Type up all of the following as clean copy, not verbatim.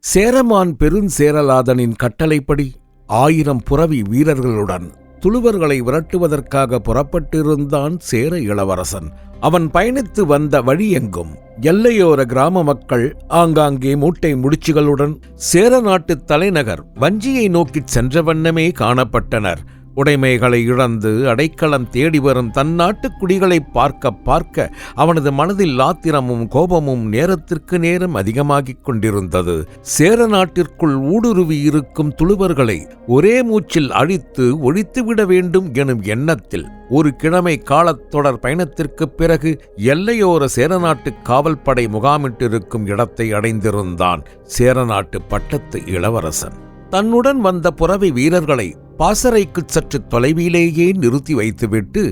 சேரமான் பெருஞ்சேரலாதனின் கட்டளைப்படி 1000 புரவி வீரர்களுடன் துளுவர்களை விரட்டுவதற்காக புறப்பட்டிருந்தான் சேர இளவரசன். அவன் பயணித்து வந்த வழியெங்கும் எல்லையோர கிராம மக்கள் ஆங்காங்கே மூட்டை முடிச்சுகளுடன் சேர நாட்டு தலைநகர் வஞ்சியை நோக்கிச் சென்ற வண்ணமே காணப்பட்டனர். உடைமைகளை இழந்து அடைக்கலம் தேடி வரும் தன்னாட்டு குடிகளை பார்க்க பார்க்க அவனது மனதில் ஆத்திரமும் கோபமும் நேரத்திற்கு நேரம் அதிகமாகிக் கொண்டிருந்தது. சேர நாட்டிற்குள் ஊடுருவி இருக்கும் துளுவர்களை ஒரே மூச்சில் அழித்து ஒழித்துவிட வேண்டும் எனும் எண்ணத்தில் ஒரு கிழமை காலத்தொடர் பயணத்திற்குப் பிறகு எல்லையோர சேரநாட்டு காவல்படை முகாமிட்டிருக்கும் இடத்தை அடைந்திருந்தான் சேரநாட்டு பட்டத்து இளவரசன். தன்னுடன் வந்த புரவி வீரர்களை பாசறைக்குச் சற்று தொலைவிலேயே நிறுத்தி வைத்துவிட்டு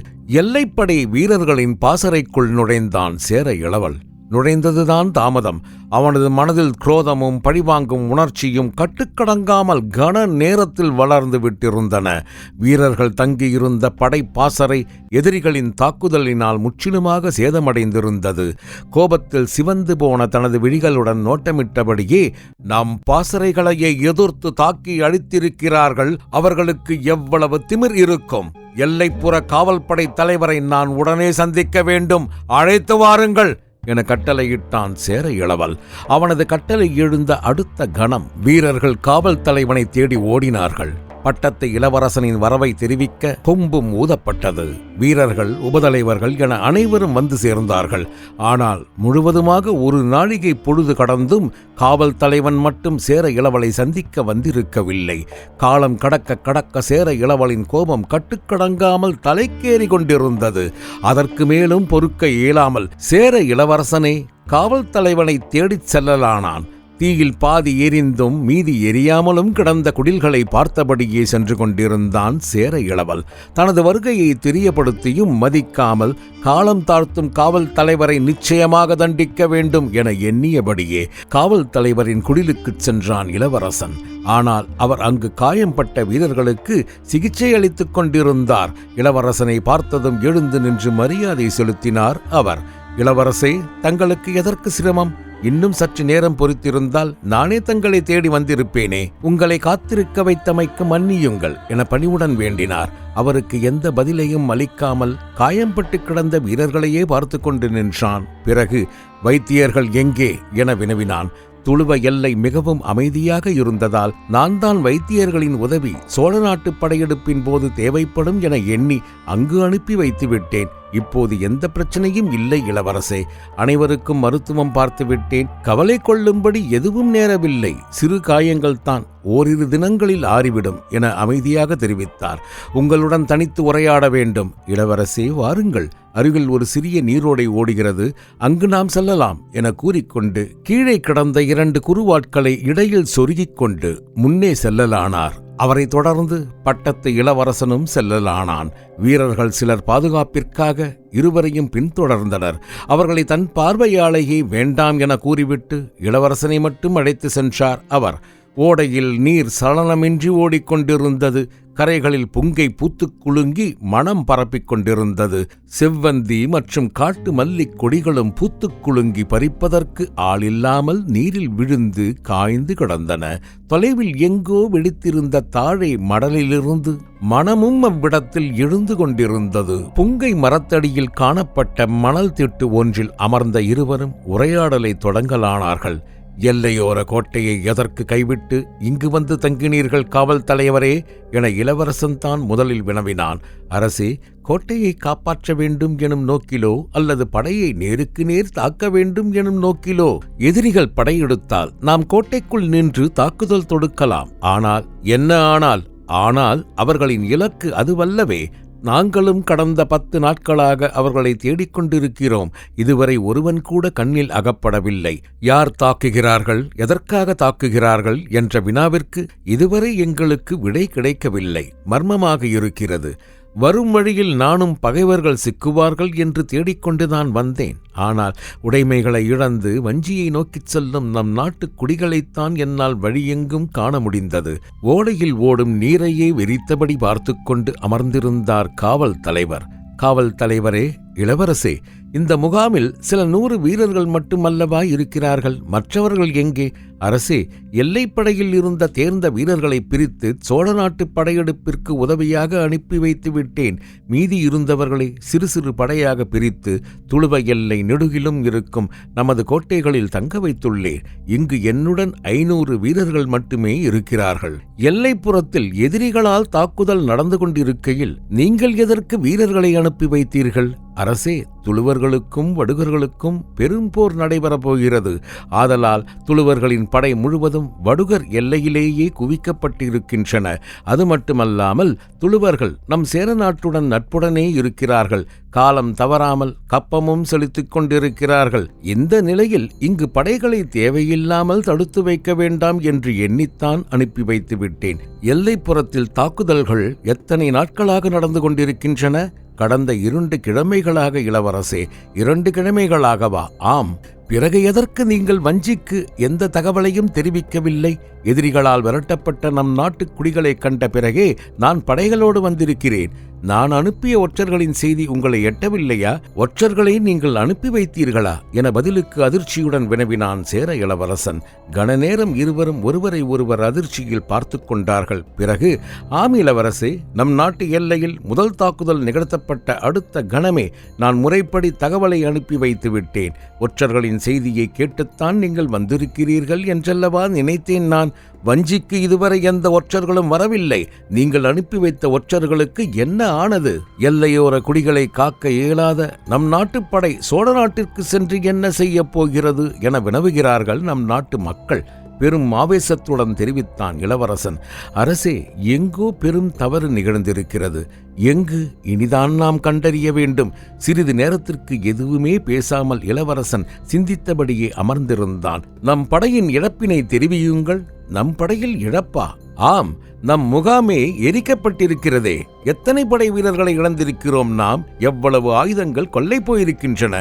எல்லைப்படை வீரர்களின் பாசறைக்குள் நுழைந்தான் சேர இளவல். நுழைந்ததுதான் தாமதம். அவனது மனதில் குரோதமும் பழிவாங்கும் உணர்ச்சியும் கட்டுக்கடங்காமல் கன நேரத்தில் வளர்ந்து விட்டிருந்தன. வீரர்கள் தங்கியிருந்த படை பாசறை எதிரிகளின் தாக்குதலினால் முற்றிலுமாக சேதமடைந்திருந்தது. கோபத்தில் சிவந்து போன தனது விழிகளுடன் நோட்டமிட்டபடியே, நம் பாசறைகளையே எதிர்த்து தாக்கி அழித்திருக்கிறார்கள், அவர்களுக்கு எவ்வளவு திமிர் இருக்கும்? எல்லைப்புற காவல்படை தலைவரை நான் உடனே சந்திக்க வேண்டும், அழைத்து வாருங்கள் என கட்டளையிட்டான் சேர இளவல். அவனது கட்டளை எழுந்த அடுத்த கணம் வீரர்கள் காவல் தலைவனை தேடி ஓடினார்கள். பட்டத்து இளவரசனின் வரவை தெரிவிக்க கொம்பும் ஊதப்பட்டது. வீரர்கள், உபதலைவர்கள் என அனைவரும் வந்து சேர்ந்தார்கள். ஆனால் முழுவதுமாக ஒரு நாழிகை பொழுது கடந்தும் காவல் தலைவன் மட்டும் சேர இளவலை சந்திக்க வந்திருக்கவில்லை. காலம் கடக்க கடக்க சேர இளவலின் கோபம் கட்டுக்கடங்காமல் தலைக்கேறி கொண்டிருந்தது. அதற்கு மேலும் பொறுக்க இயலாமல் சேர இளவரசனே காவல் தலைவனை தேடிச் செல்லலானான். தீயில் பாதி எரிந்தும் மீதி எரியாமலும் கிடந்த குடில்களை பார்த்தபடியே சென்று கொண்டிருந்தான் சேர இளவல். தனது வருகையை தெரியப்படுத்தியும் மதிக்காமல் காலம் தாழ்த்தும் காவல் தலைவரை நிச்சயமாக தண்டிக்க வேண்டும் என எண்ணியபடியே காவல் தலைவரின் குடிலுக்குச் சென்றான் இளவரசன். ஆனால் அவர் அங்கு காயம்பட்ட வீரர்களுக்கு சிகிச்சை அளித்துக் கொண்டிருந்தார். இளவரசனை பார்த்ததும் எழுந்து நின்று மரியாதை செலுத்தினார் அவர். இளவரசே, தங்களுக்கு எதற்கு சிரமம்? இன்னும் சற்று நேரம் பொறுத்திருந்தால் நானே தங்களை தேடி வந்திருப்பேனே. உங்களை காத்திருக்க வைத்தமைக்கு மன்னியுங்கள் என பணிவுடன் வேண்டினார். அவருக்கு எந்த பதிலையும் அளிக்காமல் காயம்பட்டு கிடந்த வீரர்களையே பார்த்து கொண்டு நின்றான். பிறகு வைத்தியர்கள் எங்கே என வினவினான். துளுவ எல்லை மிகவும் அமைதியாக இருந்ததால் நான் தான் வைத்தியர்களின் உதவி சோழ நாட்டு படையெடுப்பின் போது தேவைப்படும் என எண்ணி அங்கு அனுப்பி வைத்து விட்டேன். இப்போது எந்த பிரச்சனையும் இல்லை இளவரசே. அனைவருக்கும் மருத்துவம் பார்த்து விட்டேன். கவலை கொள்ளும்படி எதுவும் நேரவில்லை. சிறு காயங்கள் தான், ஓரிரு தினங்களில் ஆறிவிடும் என அமைதியாக தெரிவித்தார். உங்களுடன் தனித்து உரையாட வேண்டும். இளவரசே, வாருங்கள். அருகில் ஒரு சிறிய நீரோடை ஓடுகிறது, அங்கு நாம் செல்லலாம் என கூறிக்கொண்டு கீழே கிடந்த 2 குறுவாட்களை இடையில் சொருகிக் கொண்டு முன்னே செல்லலானார். அவரை தொடர்ந்து பட்டத்து இளவரசனும் செல்லலானான். வீரர்கள் சிலர் பாதுகாப்பிற்காக இருவரையும் பின்தொடர்ந்தனர். அவர்களை தன் பார்வையாலேயே வேண்டாம் என கூறிவிட்டு இளவரசனை மட்டும் அழைத்து சென்றார் அவர். ஓடையில் நீர் சலனமின்றி ஓடிக்கொண்டிருந்தது. கரைகளில் புங்கை பூத்துக் குலுங்கி மனம் பரப்பிக் கொண்டிருந்தது. செவ்வந்தி மற்றும் காட்டு மல்லிக் கொடிகளும் பூத்துக் குலுங்கி பறிப்பதற்கு ஆளில்லாமல் நீரில் விழுந்து காய்ந்து கிடந்தன. தொலைவில் எங்கோ வெடித்திருந்த தாழை மடலிலிருந்து மனமும் அவ்விடத்தில் எழுந்து கொண்டிருந்தது. புங்கை மரத்தடியில் காணப்பட்ட மணல் திட்டு ஒன்றில் அமர்ந்த இருவரும் உரையாடலை தொடங்கலானார்கள். எல்லையோர கோட்டையை எதற்கு கைவிட்டு இங்கு வந்து தங்கினீர்கள் காவல் தலைவரே என இளவரசன் தான் முதலில் வினவினான். அரசே, கோட்டையை காப்பாற்ற வேண்டும் எனும் நோக்கிலோ அல்லது படையை நேருக்கு நேர் தாக்க வேண்டும் எனும் நோக்கிலோ எதிரிகள் படையெடுத்தால் நாம் கோட்டைக்குள் நின்று தாக்குதல் தொடுக்கலாம். ஆனால் என்ன ஆனால் அவர்களின் இலக்கு அதுவல்லவே. நாங்களும் கடந்த 10 நாட்களாக அவர்களை தேடிக்கொண்டிருக்கிறோம். இதுவரை ஒருவன் கூட கண்ணில் அகப்படவில்லை. யார் தாக்குகிறார்கள், எதற்காக தாக்குகிறார்கள் என்ற வினாவிற்கு இதுவரை எங்களுக்கு விடை கிடைக்கவில்லை. மர்மமாக இருக்கிறது. வரும் வழியில் நானும் பகைவர்கள் சிக்குவார்கள் என்று தேடிக்கொண்டுதான் வந்தேன். ஆனால் உடைமைகளை இழந்து வஞ்சியை நோக்கிச் செல்லும் நம் நாட்டு குடிகளைத்தான் என்னால் வழியெங்கும் காண முடிந்தது. ஓடையில் ஓடும் நீரையே வெறித்தபடி பார்த்து கொண்டு அமர்ந்திருந்தார் காவல் தலைவர். காவல் தலைவரே, இளவரசே, இந்த முகாமில் சில 100 வீரர்கள் மட்டுமல்லவா இருக்கிறார்கள்? மற்றவர்கள் எங்கே? அரசே, எல்லைப்படையில் இருந்த தேர்ந்த வீரர்களை பிரித்து சோழ நாட்டு படையெடுப்பிற்கு உதவியாக அனுப்பி வைத்து விட்டேன். மீதி இருந்தவர்களை சிறு சிறு படையாக பிரித்து துளுவ எல்லை நெடுகிலும் இருக்கும் நமது கோட்டைகளில் தங்க வைத்துள்ளேன். இங்கு என்னுடன் 500 வீரர்கள் மட்டுமே இருக்கிறார்கள். எல்லைப்புறத்தில் எதிரிகளால் தாக்குதல் நடந்து கொண்டிருக்கையில் நீங்கள் எதற்கு வீரர்களை அனுப்பி வைத்தீர்கள்? அரசே, துளுவர்களுக்கும் வடுகர்களுக்கும் பெரும் போர் நடைபெறப் போகிறது. ஆதலால் துளுவர்களின் படை முழுவதும் வடுகர் எல்லையிலேயே குவிக்கப்பட்டிருக்கின்றன. அது மட்டுமல்லாமல் துளுவர்கள் நம் சேர நாட்டுடன் நட்புடனே இருக்கிறார்கள். காலம் தவறாமல் கப்பமும் செலுத்திக் கொண்டிருக்கிறார்கள். இந்த நிலையில் இங்கு படைகளை தேவையில்லாமல் தடுத்து வைக்க வேண்டாம் என்று எண்ணித்தான் அனுப்பி வைத்து விட்டேன். எல்லைப்புறத்தில் தாக்குதல்கள் எத்தனை நாட்களாக நடந்து கொண்டிருக்கின்றன? கடந்த 2 கிழமைகளாக இளவரசே. 2 கிழமைகளாகவா? ஆம். பிறகு எதற்கு நீங்கள் வஞ்சிக்கு எந்த தகவலையும் தெரிவிக்கவில்லை? எதிரிகளால் விரட்டப்பட்ட நம் நாட்டு குடிகளை கண்ட பிறகே நான் படைகளோடு வந்திருக்கிறேன். நான் அனுப்பிய ஒற்றர்களின் செய்தி உங்களை எட்டவில்லையா? ஒற்றர்களை நீங்கள் அனுப்பி வைத்தீர்களா என பதிலுக்கு அதிர்ச்சியுடன் வினவினான் சேர இளவரசன். கணநேரம் இருவரும் ஒருவரை ஒருவர் அதிர்ச்சியில் பார்த்து கொண்டார்கள். பிறகு, ஆம் இளவரசே, நம் நாட்டு எல்லையில் முதல் தாக்குதல் நிகழ்த்தப்பட்ட அடுத்த கணமே நான் முறைப்படி தகவலை அனுப்பி வைத்து விட்டேன். ஒற்றர்களின் செய்தியை கேட்டுத்தான் நீங்கள் வந்திருக்கிறீர்கள் என்றல்லவா நினைத்தேன் நான். வஞ்சிக்கு இதுவரை எந்த ஒற்றர்களும் வரவில்லை. நீங்கள் அனுப்பி வைத்த ஒற்றர்களுக்கு என்ன ஆனது? எல்லையோர குடிகளை காக்க இயலாத நம் நாட்டுப்படை சோழ நாட்டிற்கு சென்று என்ன செய்யப் போகிறது என வினவுகிறார்கள் நம் நாட்டு மக்கள். பெரும் ஆவேசத்துடன் தெரிவித்தான் இளவரசன். அரசே, எங்கோ பெரும் தவறு நிகழ்ந்திருக்கிறது. எங்கு? இனிதான் நாம் கண்டறிய வேண்டும். சிறிது நேரத்திற்கு எதுவுமே பேசாமல் இளவரசன் சிந்தித்தபடியே அமர்ந்திருந்தான். நம் படையின் இழப்பினை தெரிவியுங்கள். நம் படையில் இழப்பா? ஆம், நம் முகாமே எரிக்கப்பட்டிருக்கிறதே. எத்தனை படை வீரர்களை இழந்திருக்கிறோம் நாம்? எவ்வளவு ஆயுதங்கள் கொள்ளை போயிருக்கின்றன.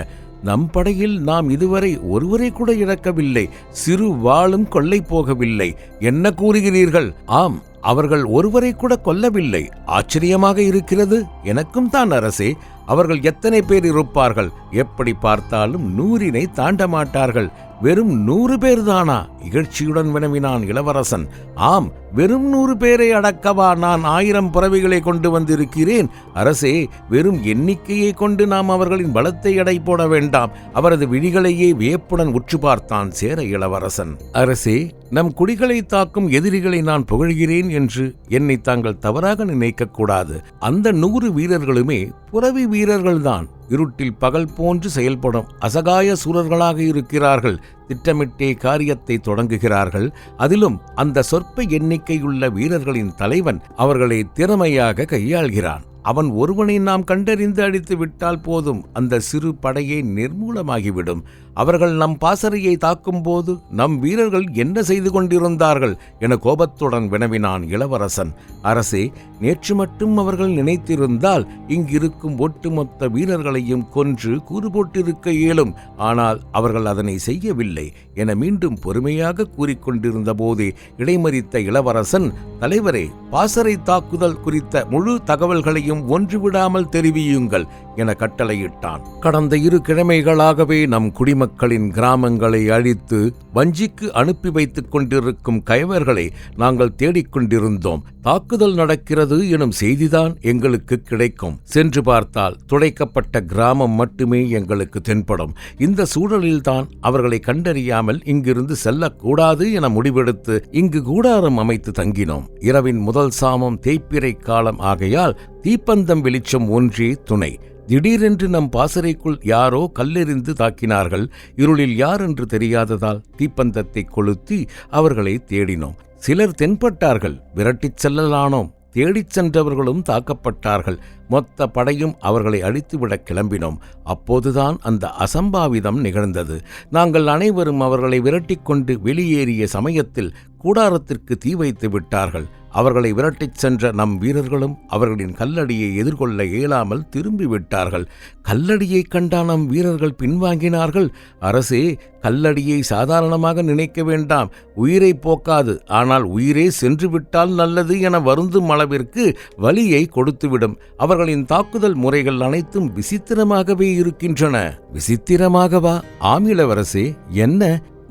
நம் படையில் நாம் இதுவரை ஒருவரை கூட இழக்கவில்லை. சிறு வாளும் கொள்ளை போகவில்லை. என்ன கூறுகிறீர்கள்? ஆம், அவர்கள் ஒருவரை கூட கொல்லவில்லை. ஆச்சரியமாக இருக்கிறது. எனக்கும் தான் அரசே. அவர்கள் எத்தனை பேர் இருப்பார்கள்? எப்படி பார்த்தாலும் 100 தாண்ட மாட்டார்கள். வெறும் 100 பேர்தானா? இகழ்ச்சியுடன் வினவினான் இளவரசன். ஆம், வெறும் 100 பேரை அடக்கவா நான் 1000 புறவிகளை கொண்டு வந்திருக்கிறேன். அரசே, வெறும் எண்ணிக்கையை கொண்டு நாம் அவர்களின் பலத்தை எடை போட வேண்டாம். அவரது விழிகளையே வியப்புடன் உற்று பார்த்தான் சேர இளவரசன். அரசே, நம் குடிகளை தாக்கும் எதிரிகளை நான் புகழ்கிறேன் என்று என்னை தாங்கள் தவறாக நினைக்கக்கூடாது. அந்த 100 வீரர்களுமே புறவி வீரர்கள்தான். இருட்டில் பகல் போன்று செயல்படும் அசகாய சூரர்களாக இருக்கிறார்கள். திட்டமிட்டே காரியத்தை தொடங்குகிறார்கள். அதிலும் அந்த சொற்ப எண்ணிக்கையுள்ள வீரர்களின் தலைவன் அவர்களை திறமையாக கையாள்கிறான். அவன் ஒருவனை நாம் கண்டறிந்து அடித்து விட்டால் போதும், அந்த சிறு படையே நிர்மூலமாகிவிடும். அவர்கள் நம் பாசறையை தாக்கும் போது நம் வீரர்கள் என்ன செய்து கொண்டிருந்தார்கள் என கோபத்துடன் வினவினான் இளவரசன். அரசே, நேற்று மட்டும் அவர்கள் நினைத்திருந்தால் இங்கிருக்கும் ஒட்டுமொத்த வீரர்களையும் கொன்று கூறு போட்டிருக்க இயலும். ஆனால் அவர்கள் அதனை செய்யவில்லை என மீண்டும் பொறுமையாக கூறிக்கொண்டிருந்த போதே இடைமறித்த இளவரசன், தலைவரே, பாசறை தாக்குதல் குறித்த முழு தகவல்களையும் ஒன்றுவிடாமல் தெரிவியுங்கள் என கட்டளையிட்டான். கடந்த 2 கிழமைகளாகவே நம் குடிமக்களின் கிராமங்களை அழித்து வஞ்சிக்கு அனுப்பி வைத்துக் கொண்டிருக்கும் கயவர்களை நாங்கள் தேடிக்கொண்டிருந்தோம். தாக்குதல் நடக்கிறது எனும் செய்திதான் எங்களுக்கு கிடைக்கும். சென்று பார்த்தால் துடைக்கப்பட்ட கிராமம் மட்டுமே எங்களுக்கு தென்படும். இந்த சூழலில்தான் அவர்களை கண்டறியாமல் இங்கிருந்து செல்லக்கூடாது என முடிவெடுத்து இங்கு கூடாரம் அமைத்து தங்கினோம். இரவின் முதல் சாமம் தேய்ப்பிறை காலம் ஆகையால் தீப்பந்தம் வெளிச்சம் ஒன்றே துணை. திடீரென்று நம் பாசறைக்குள் யாரோ கல்லெறிந்து தாக்கினார்கள். இருளில் யார் என்று தெரியாததால் தீப்பந்தத்தை கொளுத்தி அவர்களை தேடினோம். சிலர் தென்பட்டார்கள். விரட்டிச் செல்லலானோம். தேடிச் சென்றவர்களும் தாக்கப்பட்டார்கள். மொத்த படையும் அவர்களை அழித்துவிட கிளம்பினோம். அப்போதுதான் அந்த அசம்பாவிதம் நிகழ்ந்தது. நாங்கள் அனைவரும் அவர்களை விரட்டிக்கொண்டு வெளியேறிய சமயத்தில் கூடாரத்திற்கு தீ வைத்து விட்டார்கள். அவர்களை விரட்டிச் சென்ற நம் வீரர்களும் அவர்களின் கல்லடியை எதிர்கொள்ள இயலாமல் திரும்பிவிட்டார்கள். கல்லடியை கண்ட நம் வீரர்கள் பின்வாங்கினார்கள். அரசே, கல்லடியை சாதாரணமாக நினைக்க வேண்டாம். உயிரை போக்காது, ஆனால் உயிரே சென்றுவிட்டால் நல்லது என வருந்தும் அளவிற்கு வலியை கொடுத்துவிடும். அவர்களின் தாக்குதல் முறைகள் அனைத்தும் விசித்திரமாகவே இருக்கின்றன. விசித்திரமாகவா? ஆமிளவரசே, என்ன?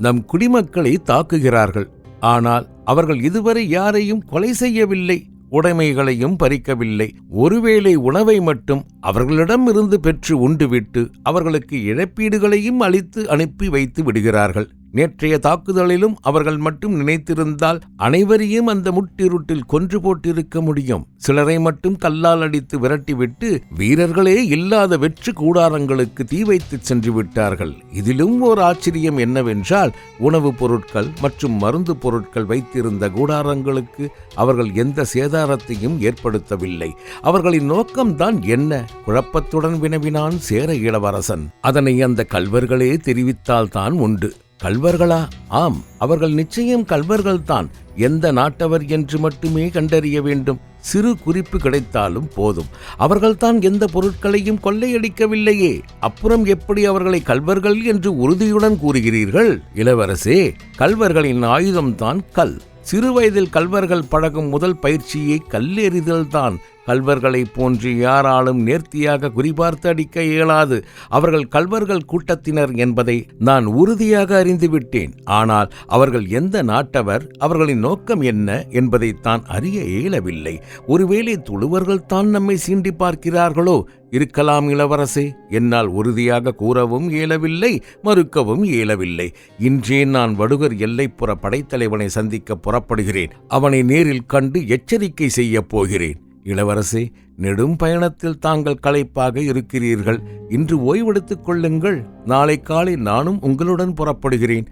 நம் குடிமக்களை தாக்குகிறார்கள். ஆனால் அவர்கள் இதுவரை யாரையும் கொலை செய்யவில்லை, உடைமைகளையும் பறிக்கவில்லை. ஒருவேளை உணவை மட்டும் அவர்களிடமிருந்து பெற்று உண்டுவிட்டு அவர்களுக்கு இழப்பீடுகளையும் அளித்து அனுப்பி வைத்து விடுகிறார்கள். நேற்றைய தாக்குதலிலும் அவர்கள் மட்டும் நினைத்திருந்தால் அனைவரையும் அந்த முட்டிருட்டில் கொன்று போட்டிருக்க முடியும். சிலரை மட்டும் கல்லால் அடித்து விரட்டிவிட்டு வீரர்களே இல்லாத வெற்று கூடாரங்களுக்கு தீ வைத்து சென்று விட்டார்கள். இதிலும் ஓர் ஆச்சரியம் என்னவென்றால், உணவுப் பொருட்கள் மற்றும் மருந்து பொருட்கள் வைத்திருந்த கூடாரங்களுக்கு அவர்கள் எந்த சேதாரத்தையும் ஏற்படுத்தவில்லை. அவர்களின் நோக்கம்தான் என்ன? குழப்பத்துடன் வினவினான் சேர இளவரசன். அதனை அந்த கள்வர்களே தெரிவித்தால்தான் உண்டு. கள்வர்களா? ஆம், அவர்கள் நிச்சயம் கள்வர்கள்தான். எந்த நாட்டவர் என்று மட்டுமே கண்டறிய வேண்டும். சிறு குறிப்பு கிடைத்தாலும் போதும். அவர்கள்தான் எந்த பொருட்களையும் கொள்ளையடிக்கவில்லையே. அப்புறம் எப்படி அவர்களை கள்வர்கள் என்று உறுதியுடன் கூறுகிறீர்கள்? இளவரசே, கள்வர்களின் ஆயுதம்தான் கல். சிறுவயதில் கள்வர்கள் பழகும் முதல் பயிற்சியை கல்லெறிதல்தான். கள்வர்களை போன்று யாராலும் நேர்த்தியாக குறிபார்த்து அடிக்க இயலாது. அவர்கள் கள்வர்கள் கூட்டத்தினர் என்பதை நான் உறுதியாக அறிந்துவிட்டேன். ஆனால் அவர்கள் எந்த நாட்டவர், அவர்களின் நோக்கம் என்ன என்பதைத்தான் அறிய இயலவில்லை. ஒருவேளை துளுவர்கள் தான் நம்மை சீண்டி பார்க்கிறார்களோ? இருக்கலாம் இளவரசே. என்னால் உறுதியாக கூறவும் இயலவில்லை, மறுக்கவும் இயலவில்லை. இன்றே நான் வடுகர் எல்லைப்புற படைத்தலைவனை சந்திக்க புறப்படுகிறேன். அவனை நேரில் கண்டு எச்சரிக்கை செய்யப் போகிறேன். இளவரசே, நெடும் பயணத்தில் தாங்கள் களைப்பாக இருக்கிறீர்கள். இன்று ஓய்வெடுத்துக் கொள்ளுங்கள். நாளை காலை நானும் உங்களுடன் புறப்படுகிறேன்.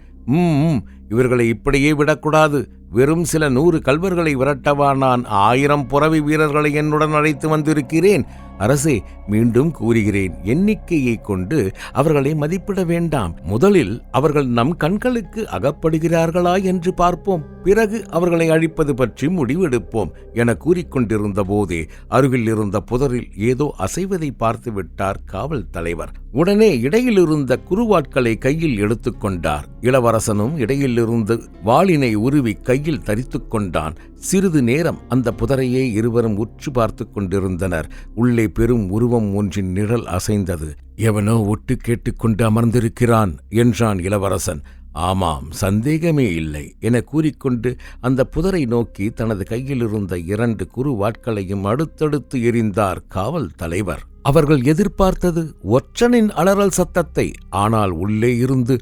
இவர்களை இப்படியே விடக்கூடாது. வெறும் சில 100 கள்வர்களை விரட்டவா நான் 1000 புரவி வீரர்களை என்னுடன் அழைத்து வந்திருக்கிறேன். அரசே, மீண்டும் கூறுகிறேன், எண்ணிக்கையை கொண்டு அவர்களை மதிப்பிட வேண்டாம். முதலில் அவர்கள் நம் கண்களுக்கு அகப்படுகிறார்களா என்று பார்ப்போம். பிறகு அவர்களை அழிப்பது பற்றி முடிவெடுப்போம் என கூறிக்கொண்டிருந்த போதே அருகில் இருந்த புதரில் ஏதோ அசைவதை பார்த்து விட்டார் காவல் தலைவர். உடனே இடையிலிருந்த குறுவாட்களை கையில் எடுத்துக்கொண்டார். இளவரசனும் இடையிலிருந்து வாளினை உருவி கையில் தரித்துக் கொண்டான். சிறிது நேரம் அந்த புதரையே இருவரும் உற்று பார்த்து கொண்டிருந்தனர். உள்ளே பெரும் உருவம் ஒன்றின் நிழல் அசைந்தது. எவனோ ஒட்டு கேட்டுக்கொண்டு அமர்ந்திருக்கிறான் என்றான் இளவரசன். ஆமாம், சந்தேகமே இல்லை என கூறிக்கொண்டு அந்த புதரை நோக்கி தனது கையில் இருந்த 2 குறுவாட்களையும் அடுத்தடுத்து எறிந்தார் காவல் தலைவர். அவர்கள் எதிர்பார்த்தது ஒற்றனின் அலறல் சத்தத்தை. ஆனால் உள்ளே இருந்து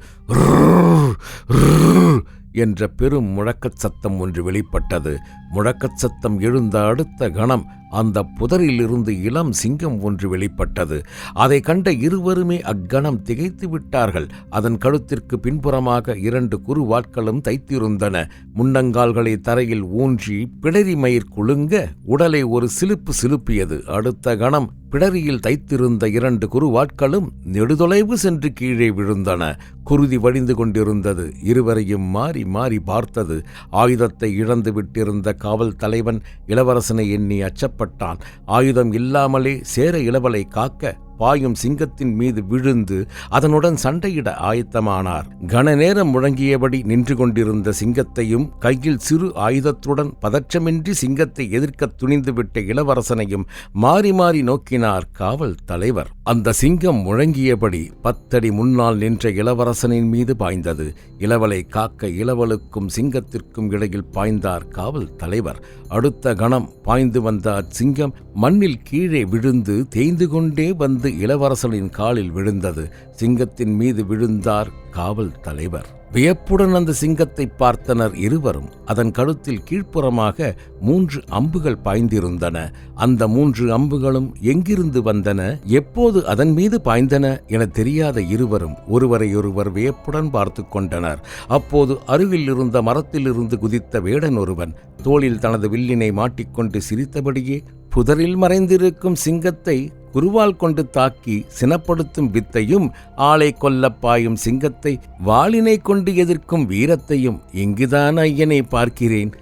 என்ற பெரும் முழக்கச் சத்தம் ஒன்று வெளிப்பட்டது. முழக்கச் சத்தம் எழுந்த அடுத்த கணம் அந்த புதரில் இருந்து இளம் சிங்கம் ஒன்று வெளிப்பட்டது. அதை கண்ட இருவருமே அக்கணம் திகைத்து விட்டார்கள். அதன் கழுத்திற்கு பின்புறமாக 2 குறுவாட்களும் தைத்திருந்தன. முன்னங்கால்களை தரையில் ஊன்றி பிடரி மயிர் குலுங்க உடலை ஒரு சிலுப்பு சிலுப்பியது. அடுத்த கணம் பிடரியில் தைத்திருந்த 2 குறுவாட்களும் நெடுதொலைவு சென்று கீழே விழுந்தன. குருதி வடிந்து கொண்டிருந்தது. இருவரையும் மாறி மாறி பார்த்தது. ஆயுதத்தை இழந்து விட்டிருந்த காவல் தலைவன் இளவரசனை எண்ணி அச்சப்பட்டான். ஆயுதம் இல்லாமலே சேர இளவலை காக்க பாயும் சிங்கத்தின் மீது விழுந்து அதனுடன் சண்டையிட ஆயத்தமானார். கன நேரம் முழங்கியபடி நின்று கொண்டிருந்த சிங்கத்தையும் கையில் சிறு ஆயுதத்துடன் பதற்றமின்றி சிங்கத்தை எதிர்க்க துணிந்துவிட்ட இளவரசனையும் மாறி மாறி நோக்கினார் காவல் தலைவர். அந்த சிங்கம் முழங்கியபடி 10 அடி முன்னால் நின்ற இளவரசனின் மீது பாய்ந்தது. இளவலை காக்க இளவலுக்கும் சிங்கத்திற்கும் இடையில் பாய்ந்தார் காவல் தலைவர். அடுத்த கணம் பாய்ந்து வந்த அச்சிங்கம் மண்ணில் கீழே விழுந்து தேய்ந்து கொண்டே வந்து இளவரசனின் காலில் விழுந்தது. சிங்கத்தின் மீது விழுந்தார் காவல் தலைவர். வியப்புடன் அந்த சிங்கத்தை பார்த்தனர் இருவரும். அதன் கழுத்தில் கீழ்ப்புறமாக 3 அம்புகள் பாய்ந்திருந்தன. அந்த 3 அம்புகளும் எங்கிருந்து வந்தன, எப்போது அதன் மீது பாய்ந்தன என தெரியாத இருவரும் ஒருவரையொருவர் வியப்புடன் பார்த்து கொண்டனர். அப்போது அருகில் இருந்த மரத்திலிருந்து குதித்த வேடன் ஒருவன் தோளில் தனது வில்லினை மாட்டிக்கொண்டு சிரித்தபடியே புதரில் மறைந்திருக்கும் சிங்கத்தை குருவால் கொண்டு தாக்கி சினப்படுத்தும் வித்தையும், ஆளை கொல்லப் பாயும் சிங்கத்தை வாளினை கொண்டு எதிர்க்கும் வீரத்தையும் இங்குதான் ஐயனை பார்க்கிறேன்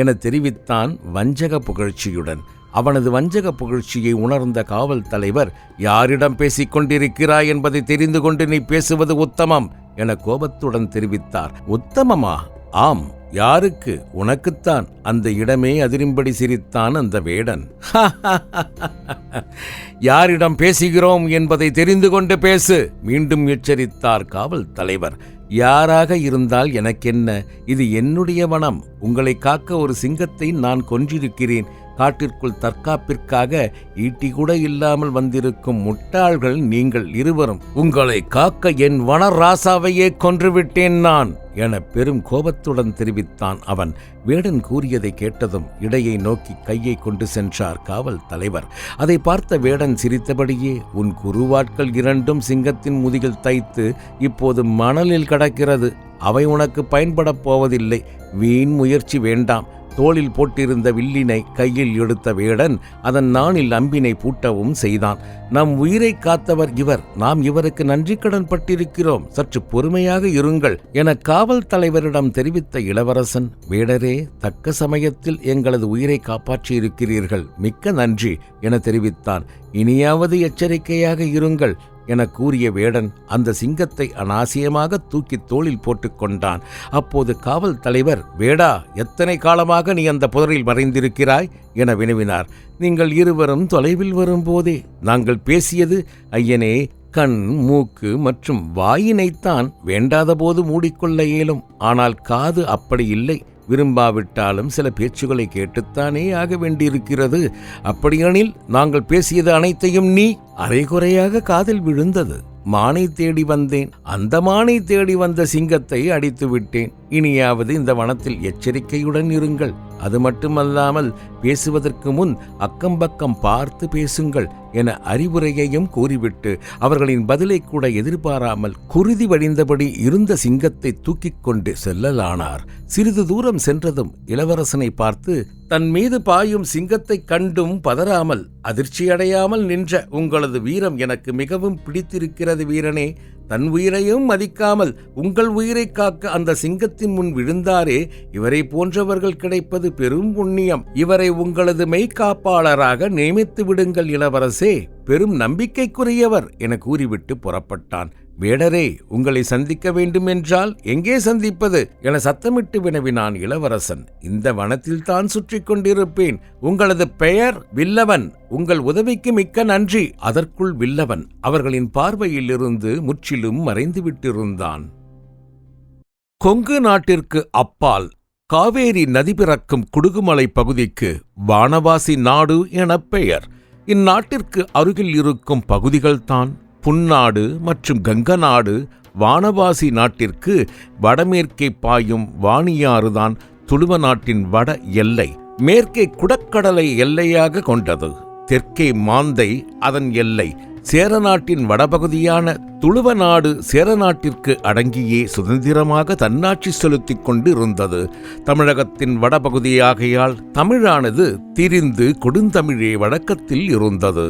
என தெரிவித்தான் வஞ்சக புகழ்ச்சியுடன். அவனது வஞ்சக புகழ்ச்சியை உணர்ந்த காவல் தலைவர், யாரிடம் பேசிக் கொண்டிருக்கிறாய் என்பதை தெரிந்து கொண்டு நீ பேசுவது உத்தமம் என கோபத்துடன் தெரிவித்தார். உத்தமமா? ஆம், யாருக்கு? உனக்குத்தான். அந்த இடமே அதிரும்படி சிரித்தான் அந்த வேடன். யாரிடம் பேசுகிறோம் என்பதை தெரிந்து கொண்டு பேசு, மீண்டும் எச்சரித்தார் காவல் தலைவர். யாராக இருந்தால் எனக்கென்ன? இது என்னுடைய வனம். உங்களை காக்க ஒரு சிங்கத்தை நான் கொன்றிருக்கிறேன். காட்டிற்குள் தற்காப்பிற்காக ஈட்டி கூட இல்லாமல் வந்திருக்கும் முட்டாள்கள் நீங்கள் இருவரும். உங்களை காக்க என் வனராசாவையே கொன்றுவிட்டேன் நான் என பெரும் கோபத்துடன் தெரிவித்தான் அவன். வேடன் கூறியதை கேட்டதும் இடையை நோக்கி கையை கொண்டு சென்றார் காவல் தலைவர். அதை பார்த்த வேடன் சிரித்தபடியே, உன் குருவாட்கள் இரண்டும் சிங்கத்தின் முதுகில் தைத்து இப்போது மணலில் கிடக்கிறது. அவை உனக்கு பயன்படப் போவதில்லை. வீண் முயற்சி வேண்டாம். தோளில் போட்டிருந்த வில்லினை கையில் எடுத்த வேடன் அதன் நாணில் அம்பினை பூட்டவும் செய்தான். நம் உயிரை காத்தவர் இவர். நாம் இவருக்கு நன்றி கடன் பட்டிருக்கிறோம். சற்று பொறுமையாக இருங்கள் என காவல் தலைவரிடம் தெரிவித்த இளவரசன், வேடரே, தக்க சமயத்தில் எங்களது உயிரை காப்பாற்றியிருக்கிறீர்கள், மிக்க நன்றி என தெரிவித்தான். இனியாவது எச்சரிக்கையாக இருங்கள் என கூறிய வேடன் அந்த சிங்கத்தை அநாசியமாக தூக்கி தோளில் போட்டுக்கொண்டான். அப்போது காவல் தலைவர், வேடா, எத்தனை காலமாக நீ அந்த புதரில் மறைந்திருக்கிறாய் என வினவினார். நீங்கள் இருவரும் தொலைவில் வரும்போதே நாங்கள் பேசியது, ஐயனே, கண், மூக்கு மற்றும் வாயினைத்தான் வேண்டாத போது மூடிக்கொள்ள இயலும். ஆனால் காது அப்படி இல்லை. விரும்பாவிட்டாலும் சில பேச்சுகளை கேட்டுத்தானே ஆக வேண்டியிருக்கிறது. அப்படியெனில் நாங்கள் பேசியது அனைத்தையும் நீ அரைகுறையாக காதில் விழுந்தது. மானை தேடி வந்தேன். அந்த மானை தேடி வந்த சிங்கத்தை அடித்து விட்டேன். இனியாவது இந்த வனத்தில் எச்சரிக்கையுடன் இருங்கள். அது மட்டுமல்லாமல் பேசுவதற்கு முன் அக்கம்பக்கம் பார்த்து பேசுங்கள் என அறிவுரையையும் கூறிவிட்டு அவர்களின் பதிலை கூட எதிர்பாராமல் குருதி வழிந்தபடி இருந்த சிங்கத்தை தூக்கிக் கொண்டு செல்லலானார். சிறிது தூரம் சென்றதும் இளவரசனை பார்த்து, தன் மீது பாயும் சிங்கத்தை கண்டும் பதறாமல் அதிர்ச்சியடையாமல் நின்ற உங்களது வீரம் எனக்கு மிகவும் பிடித்திருக்கிறது வீரனே. தன் உயிரையும் மதிக்காமல் உங்கள் உயிரை காக்க அந்த சிங்கத்தின் முன் விழுந்தாரே, இவரை போன்றவர்கள் கிடைப்பது பெரும் புண்ணியம். இவரை உங்களது மெய்காப்பாளராக நியமித்து விடுங்கள் இளவரசே. பெரும் நம்பிக்கைக்குரியவர் என கூறிவிட்டு புறப்பட்டான். வேடரே, உங்களை சந்திக்க வேண்டும் என்றால் எங்கே சந்திப்பது என சத்தமிட்டு வினவினான் இளவரசன். இந்த வனத்தில் தான் சுற்றி கொண்டிருப்பேன். உங்களது பெயர்? வில்லவன். உங்கள் உதவிக்கு மிக்க நன்றி. அதற்குள் வில்லவன் அவர்களின் பார்வையில் இருந்து முற்றிலும் மறைந்துவிட்டிருந்தான். கொங்கு நாட்டிற்கு அப்பால் காவேரி நதி பிறக்கும் குடுகுமலை பகுதிக்கு வானவாசி நாடு என பெயர். இந்நாட்டிற்கு அருகில் இருக்கும் பகுதிகள்தான் புன்னாடு மற்றும் கங்கநாடு. வானவாசி நாட்டிற்கு வடமேற்கே பாயும் வாணியாறுதான் துளுவ நாட்டின் வட எல்லை. மேற்கே குடக்கடலை எல்லையாக கொண்டது. தெற்கே மாந்தை அதன் எல்லை. சேரநாட்டின் வடபகுதியான துளுவ நாடு சேரநாட்டிற்கு அடங்கியே சுதந்திரமாக தன்னாட்சி செலுத்திக் கொண்டு இருந்தது. தமிழகத்தின் வடபகுதியாகையால் தமிழானது திரிந்து கொடுந்தமிழே வழக்கத்தில் இருந்தது.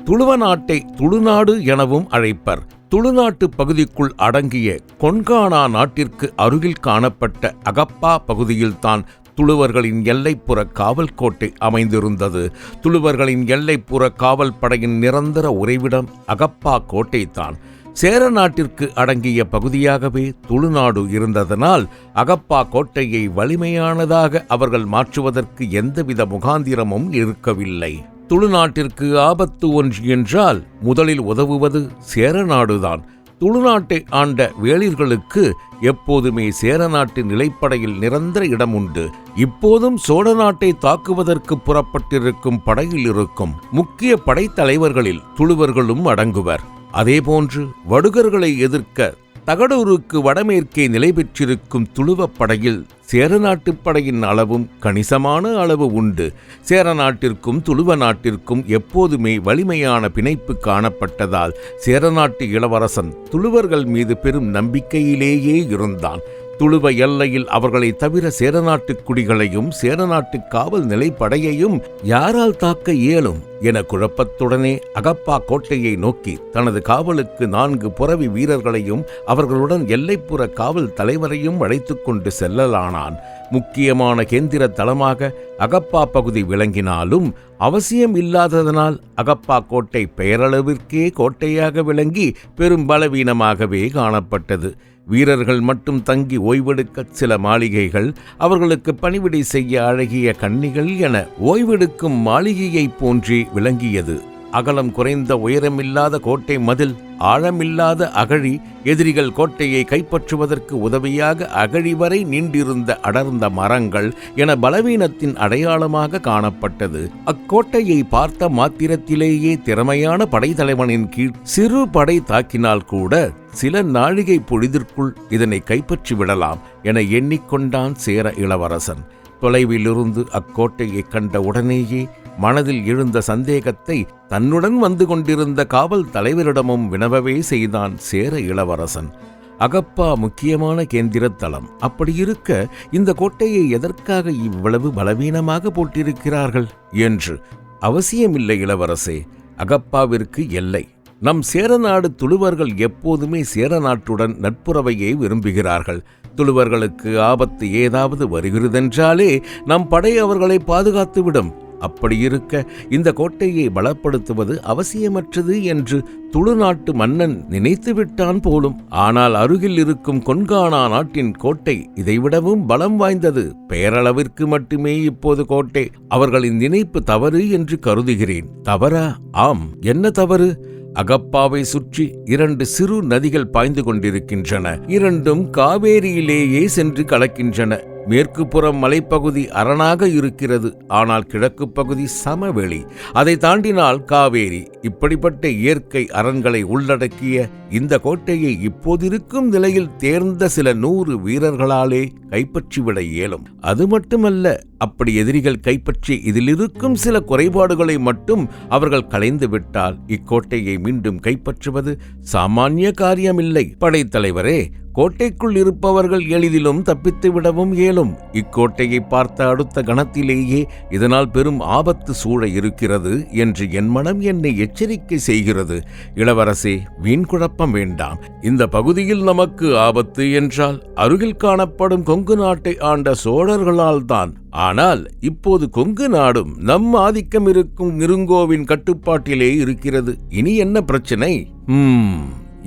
துளுவ நாட்டை துளுநாடு எனவும் அழைப்பர். துளுநாட்டு பகுதிக்குள் அடங்கிய கொன்கானா நாட்டிற்கு அருகில் காணப்பட்ட அகப்பா பகுதியில்தான் துளுவர்களின் எல்லைப்புற காவல் கோட்டை அமைந்திருந்தது. துளுவர்களின் எல்லைப்புற காவல் படையின் நிரந்தர உறைவிடம் அகப்பா கோட்டைத்தான். சேர நாட்டிற்கு அடங்கிய பகுதியாகவே துளுநாடு இருந்ததனால் அகப்பா கோட்டையை வலிமையானதாக அவர்கள் மாற்றுவதற்கு எந்தவித முகாந்திரமும் இருக்கவில்லை. துளுநாட்டிற்கு ஆபத்து ஒன்று என்றால் முதலில் உதவுவது சேரநாடுதான். துளுநாட்டை ஆண்ட வேளிர்களுக்கு எப்போதுமே சேரநாட்டின் நிலைப்படையில் நிரந்தர இடம் உண்டு. இப்போதும் சோழ நாட்டை தாக்குவதற்கு புறப்பட்டிருக்கும் படையில் இருக்கும் முக்கிய படைத்தலைவர்களில் துளுவர்களும் அடங்குவர். அதேபோன்று வடுகர்களை எதிர்க்க தகடூருக்கு வடமேற்கே நிலை பெற்றிருக்கும் துளுவப் படையில் சேரநாட்டுப் படையின் அளவும் கணிசமான அளவு உண்டு. சேரநாட்டிற்கும் துளுவ நாட்டிற்கும் எப்போதுமே வலிமையான பிணைப்பு காணப்பட்டதால் சேரநாட்டு இளவரசன் துளுவர்கள் மீது பெரும் நம்பிக்கையிலேயே இருந்தான். துளுவ எல்லையில் அவர்களை தவிர சேரநாட்டுக் குடிகளையும் சேரநாட்டு காவல் நிலைப்படையையும் யாரால் தாக்க இயலும் என குழப்பத்துடனே அகப்பா கோட்டையை நோக்கி தனது காவலுக்கு 4 புரவி வீரர்களையும் அவர்களுடன் எல்லைப்புற காவல் தலைவரையும் அழைத்துக் கொண்டு செல்லலானான். முக்கியமான கேந்திர தளமாக அகப்பா பகுதி விளங்கினாலும் அவசியம் இல்லாததனால் அகப்பா கோட்டை பெயரளவிற்கே கோட்டையாக விளங்கி பெரும் பலவீனமாகவே காணப்பட்டது. வீரர்கள் மட்டும் தங்கி ஓய்வெடுக்க சில மாளிகைகள், அவர்களுக்கு பணிவிடை செய்ய அழகிய கன்னிகள் என ஓய்வெடுக்கும் மாளிகையைப் போன்றே விளங்கியது. அகலம் குறைந்த உயரமில்லாத கோட்டை மதில், ஆழமில்லாத அகழி, எதிரிகள் கோட்டையை கைப்பற்றுவதற்கு உதவியாக அகழி வரை நீண்டிருந்த அடர்ந்த மரங்கள் என பலவீனத்தின் அடையாளமாக காணப்பட்டது. அக்கோட்டையை பார்த்த மாத்திரத்திலேயே திறமையான படைத்தலைவனின் கீழ் சிறு படை தாக்கினால் கூட சில நாழிகை பொழுதிற்குள் இதனை கைப்பற்றி விடலாம் என எண்ணிக்கொண்டான் சேர இளவரசன். தொலைவிலிருந்து அக்கோட்டையை கண்ட உடனேயே மனதில் எழுந்த சந்தேகத்தை தன்னுடன் வந்து கொண்டிருந்த காவல் தலைவரிடமும் வினவவே செய்தான் சேர இளவரசன். அகப்பா முக்கியமான கேந்திர தளம். அப்படியிருக்க இந்த கோட்டையை எதற்காக இவ்வளவு பலவீனமாக போட்டிருக்கிறார்கள் என்று. அவசியமில்லை இளவரசே, அகப்பாவிற்கு எல்லை. நம் சேரநாடு துளுவர்கள் எப்போதுமே சேரநாட்டுடன் நட்புறவையே விரும்புகிறார்கள். துளுவர்களுக்கு ஆபத்து ஏதாவது வருகிறதென்றாலே நம் படை அவர்களை பாதுகாத்துவிடும். அப்படியிருக்க இந்த கோட்டையை பலப்படுத்துவது அவசியமற்றது என்று துளுநாட்டு மன்னன் நினைத்துவிட்டான் போலும். ஆனால் அருகில் இருக்கும் கொன்கானா நாட்டின் கோட்டை இதைவிடவும் பலம் வாய்ந்தது. பெயரளவிற்கு மட்டுமே இப்போது கோட்டை. அவர்களின் நினைப்பு தவறு என்று கருதுகிறேன். தவறா? ஆம். என்ன தவறு? அகப்பாவை சுற்றி 2 சிறு நதிகள் பாய்ந்து கொண்டிருக்கின்றன. இரண்டும் காவேரியிலேயே சென்று கலக்கின்றன. மேற்கு புறம் மலைப்பகுதி அரணாக இருக்கிறது. ஆனால் கிழக்கு பகுதி சமவெளி. அதை தாண்டினால் காவேரி. இப்படிப்பட்ட இயற்கை அரண்களை உள்ளடக்கிய இந்த கோட்டையை இப்போதிருக்கும் நிலையில் தேர்ந்த சில 100 வீரர்களாலே கைப்பற்றிவிட இயலும். அது மட்டுமல்ல, அப்படி எதிரிகள் கைப்பற்றி இதிலிருக்கும் சில குறைபாடுகளை மட்டும் அவர்கள் களைந்து விட்டால் இக்கோட்டையை மீண்டும் கைப்பற்றுவது சாமானிய காரியமில்லை. படைத்தலைவரே, கோட்டைக்குள் இருப்பவர்கள் எளிதிலும் தப்பித்து விடவும் இயலும். இக்கோட்டையை பார்த்த அடுத்த கணத்திலேயே இதனால் பெரும் ஆபத்து சூழ இருக்கிறது என்று என் மனம் என்னை எச்சரிக்கை செய்கிறது. இளவரசே, வீண் குழப்பம் வேண்டாம். இந்த பகுதியில் நமக்கு ஆபத்து என்றால் அருகில் காணப்படும் கொங்கு நாட்டை ஆண்ட சோழர்களால் தான். ஆனால் இப்போது கொங்கு நாடும் நம் ஆதிக்கம் இருக்கும் நிருங்கோவின் கட்டுப்பாட்டிலே இருக்கிறது. இனி என்ன பிரச்சனை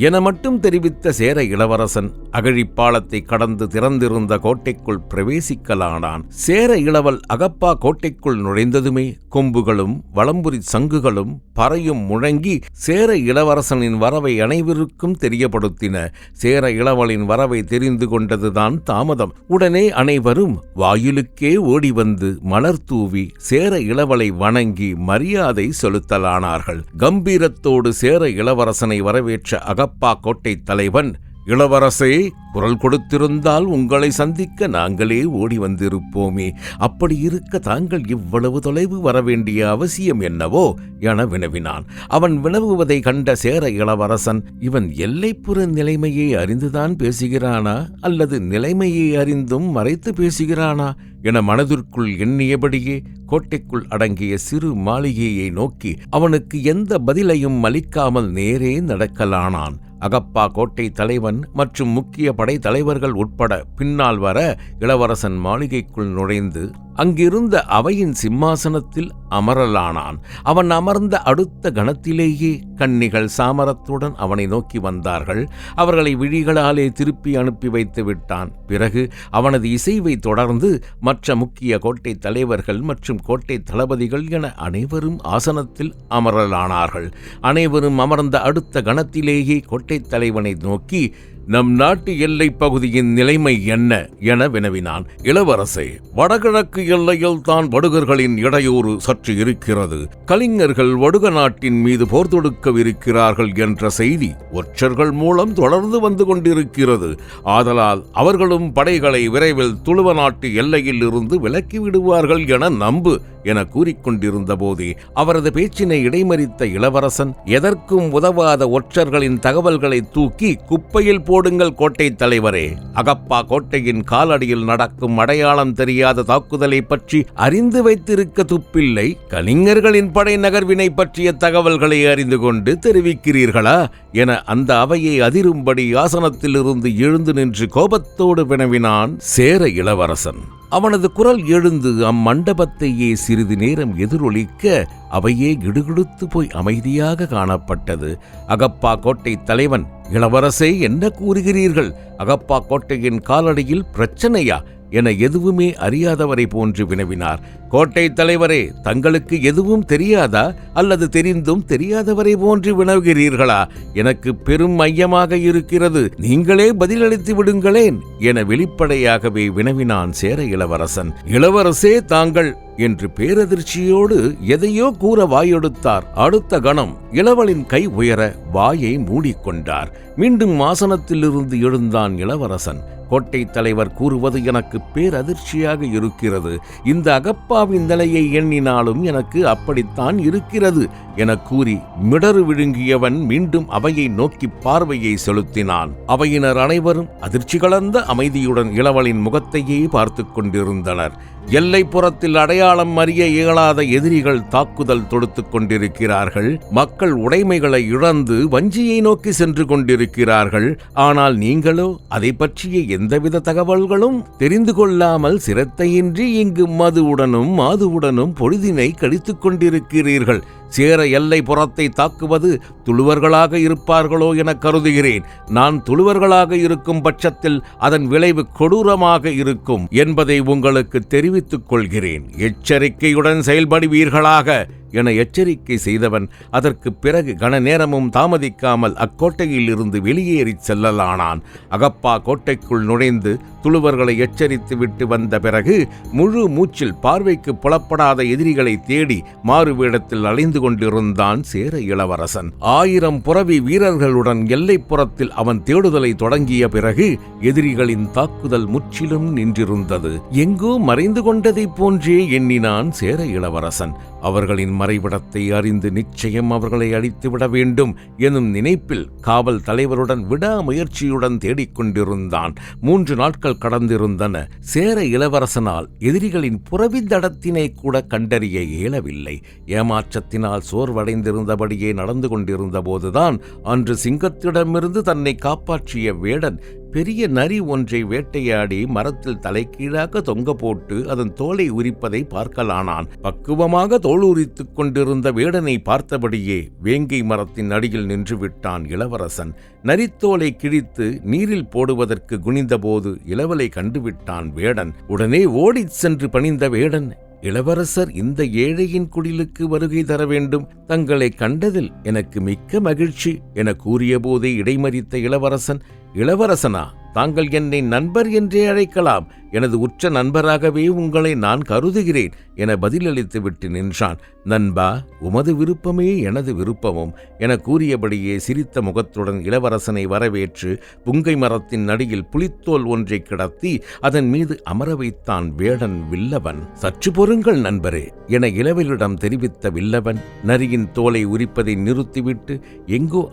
என மட்டும் தெரிவித்த சேர இளவரசன் அகழிப்பாலத்தை கடந்து திறந்திருந்த கோட்டைக்குள் பிரவேசிக்கலானான். சேர இளவல் அகப்பா கோட்டைக்குள் நுழைந்ததுமே கொம்புகளும் வலம்புரி சங்குகளும் பறையும் முழங்கி சேர இளவரசனின் வரவை அனைவருக்கும் தெரியப்படுத்தின. சேர இளவலின் வரவை தெரிந்து கொண்டதுதான் தாமதம். உடனே அனைவரும் வாயிலுக்கே ஓடி வந்து மலர் தூவி சேர இளவலை வணங்கி மரியாதை செலுத்தலானார்கள். கம்பீரத்தோடு சேர இளவரசனை வரவேற்ற அகப்பா கோட்டை தலைவன், இளவரசே, குரல் கொடுத்திருந்தால் உங்களை சந்திக்க நாங்களே ஓடி வந்திருப்போமே. அப்படி இருக்க தாங்கள் இவ்வளவு தொலைவு வரவேண்டிய அவசியம் என்னவோ என வினவினான். அவன் வினவுவதை கண்ட சேர இளவரசன், இவன் எல்லைப்புற நிலைமையை அறிந்துதான் பேசுகிறானா அல்லது நிலைமையை அறிந்தும் மறைத்து பேசுகிறானா என மனதிற்குள் எண்ணியபடியே கோட்டைக்குள் அடங்கிய சிறு மாளிகையை நோக்கி அவனுக்கு எந்த பதிலையும் அளிக்காமல் நேரே நடக்கலானான். அகப்பா கோட்டை தலைவன் மற்றும் முக்கிய படை தலைவர்கள் உட்பட பின்னால் வர இளவரசன் மாளிகைக்குள் நுழைந்து அங்கிருந்த அவையின் சிம்மாசனத்தில் அமரலானான். அவன் அமர்ந்த அடுத்த கணத்திலேயே கன்னிகள் சாமரத்துடன் அவனை நோக்கி வந்தார்கள். அவர்களை விழிகளாலே திருப்பி அனுப்பி வைத்து விட்டான். பிறகு அவனது இசைவை தொடர்ந்து மற்ற முக்கிய கோட்டை தலைவர்கள் மற்றும் கோட்டை தளபதிகள் என அனைவரும் ஆசனத்தில் அமரலானார்கள். அனைவரும் அமர்ந்த அடுத்த கணத்திலேயே கோட்டை தலைவனை நோக்கி, நம் நாட்டு எல்லைப் பகுதியின் நிலைமை என்ன என வினவினான். இளவரசே, வடகிழக்கு எல்லையில் தான் வடுகர்களின் இடையூறு சற்று இருக்கிறது. கலிங்கர்கள் வடுக நாட்டின் மீது போர் தொடுக்கவிருக்கிறார்கள் என்ற செய்தி ஒற்றர்கள் மூலம் தொடர்ந்து வந்து கொண்டிருக்கிறது. ஆதலால் அவர்களும் படைகளை விரைவில் துளுவ நாட்டு எல்லையில் இருந்து விலக்கி விடுவார்கள் என நம்பு என கூறிக்கொண்டிருந்த போதே அவரது பேச்சினை இடைமறித்த இளவரசன், எதற்கும் உதவாத ஒற்றர்களின் தகவல்களை தூக்கி குப்பையில் போடுங்கள் கோட்டை தலைவரே. அகப்பா கோட்டையின் காலடியில் நடக்கும் அடையாளம் தெரியாத தாக்குதலை பற்றி அறிந்து வைத்திருக்க துப்பில்லை. கலிங்கர்களின் படை நகர்வினை பற்றிய தகவல்களை அறிந்து கொண்டு தெரிவிக்கிறீர்களா என அந்த அவையை அதிரும்படி ஆசனத்திலிருந்து எழுந்து நின்று கோபத்தோடு வினவினான் சேர இளவரசன். அவனது குரல் எழுந்து அம்மண்டபத்தையே சிறிது நேரம் எதிரொலிக்க அவையே கிடுகிடுத்து போய் அமைதியாக காணப்பட்டது. அகப்பா கோட்டை தலைவன், இளவரசே, என்ன கூறுகிறீர்கள்? அகப்பா கோட்டையின் காலடியில் பிரச்சனையா என எதுவுமே அறியாதவரை போன்று வினவினார். கோட்டை தலைவரே, தங்களுக்கு எதுவும் தெரியாதா அல்லது தெரிந்தும் தெரியாதவரை போன்று வினவுகிறீர்களா? எனக்கு பெரும் ஐயமாக இருக்கிறது. நீங்களே பதிலளித்து விடுங்களேன் என வெளிப்படையாகவே வினவினான் சேர இளவரசன். இளவரசே, தாங்கள் என்று பேரதிர்ச்சியோடு எதையோ கூற வாயெடுத்தார். அடுத்த கணம் இளவலின் கை உயர வாயை மூடிக்கொண்டார். மீண்டும் ஆசனத்திலிருந்து எழுந்தான் இளவரசன். கோட்டை தலைவர் கூறுவது எனக்கு பேரதிர்ச்சியாக இருக்கிறது. இந்த அகப்பாவின் நிலையை எண்ணினாலும் எனக்கு அப்படித்தான் இருக்கிறது என கூறி மிடறு விழுங்கியவன் மீண்டும் அவையை நோக்கி பார்வையை செலுத்தினான். அவையினர் அனைவரும் அதிர்ச்சி கலந்த அமைதியுடன் இளவலின் முகத்தையே பார்த்து கொண்டிருந்தனர். எல்லைப்புறத்தில் அடையாளம் அறிய இயலாத எதிரிகள் தாக்குதல் தொடுத்துக் கொண்டிருக்கிறார்கள். மக்கள் உடைமைகளை இழந்து வஞ்சியை நோக்கி சென்று கொண்டிருக்கிறார்கள். ஆனால் நீங்களோ அதை பற்றிய எந்தவித தகவல்களும் தெரிந்து கொள்ளாமல் சிரத்தையின்றி இங்கு மதுவுடனும் மாதுவுடனும் பொழுதினை கழித்துக் கொண்டிருக்கிறீர்கள். சேர எல்லை புறத்தை தாக்குவது துளுவர்களாக இருப்பார்களோ என கருதுகிறேன். நான் துளுவர்களாக இருக்கும் பட்சத்தில் அதன் விளைவு கொடூரமாக இருக்கும் என்பதை உங்களுக்கு தெரிவித்துக் கொள்கிறேன். எச்சரிக்கையுடன் செயல்படுவீர்களாக என எச்சரிக்கை செய்தவன் அதற்கு பிறகு கன நேரமும் தாமதிக்காமல் அக்கோட்டையில் இருந்து வெளியேறி செல்லலானான். அகப்பா கோட்டைக்குள் நுழைந்து துளுவர்களை எச்சரித்து விட்டு வந்த பிறகு முழு மூச்சில் பார்வைக்கு புலப்படாத எதிரிகளை தேடி மாறுவேடத்தில் அலைந்து கொண்டிருந்தான் சேர இளவரசன். 1000 புரவி வீரர்களுடன் எல்லைப்புறத்தில் அவன் தேடுதலை தொடங்கிய பிறகு எதிரிகளின் தாக்குதல் முற்றிலும் நின்றிருந்தது. எங்கோ மறைந்து கொண்டதைப் போன்றே எண்ணினான் சேர இளவரசன். அவர்களின் மறைவிடத்தை அறிந்து நிச்சயம் அவர்களை அழித்துவிட வேண்டும் எனும் நினைப்பில் காவல் தலைவருடன் விடாமுயற்சியுடன் தேடிக்கொண்டிருந்தான். 3 நாட்கள் கடந்திருந்தன. சேர இளவரசனால் எதிரிகளின் புறவித்தடத்தினை கூட கண்டறிய இயலவில்லை. ஏமாற்றத்தினால் சோர்வடைந்திருந்தபடியே நடந்து கொண்டிருந்த போதுதான் அன்று சிங்கத்திடமிருந்து தன்னை காப்பாற்றிய வேடன் பெரிய நரி ஒன்றை வேட்டையாடி மரத்தில் தலைகீழாக தொங்க போட்டு அதன் தோலை உரிப்பதை பார்க்கலானான். பக்குவமாக தோல் உரித்துக் கொண்டிருந்த வேடனை பார்த்தபடியே வேங்கை மரத்தின் அடியில் நின்று விட்டான் இளவரசன். நரித்தோலை கிழித்து நீரில் போடுவதற்கு குனிந்தபோது இளவலை கண்டுவிட்டான் வேடன். உடனே ஓடிச் சென்று பணிந்த வேடன், இளவரசர் இந்த ஏழையின் குடிலுக்கு வருகை தர வேண்டும். தங்களை கண்டதில் எனக்கு மிக்க மகிழ்ச்சி என கூறிய போதே இடைமறித்த இளவரசன், இளவரசனா, தாங்கள் என்னை நண்பர் என்றே அழைக்கலாம். எனது உற்ற நண்பராகவே உங்களை நான் கருதுகிறேன் என பதிலளித்து விட்டு நின்றான். நண்பா, உமது விருப்பமே எனது விருப்பமும் என கூறியபடியே சிரித்த முகத்துடன் இளவரசனை வரவேற்று புங்கை மரத்தின் அடியில் புலித்தோல் ஒன்றை கிடத்தி அதன் மீது அமர வைத்தான் வேடன் வில்லவன். சற்று பொறுங்கள் நண்பரே என இளவலிடம் தெரிவித்த வில்லவன் நரியின் தோலை உரிப்பதை நிறுத்திவிட்டு எங்கோ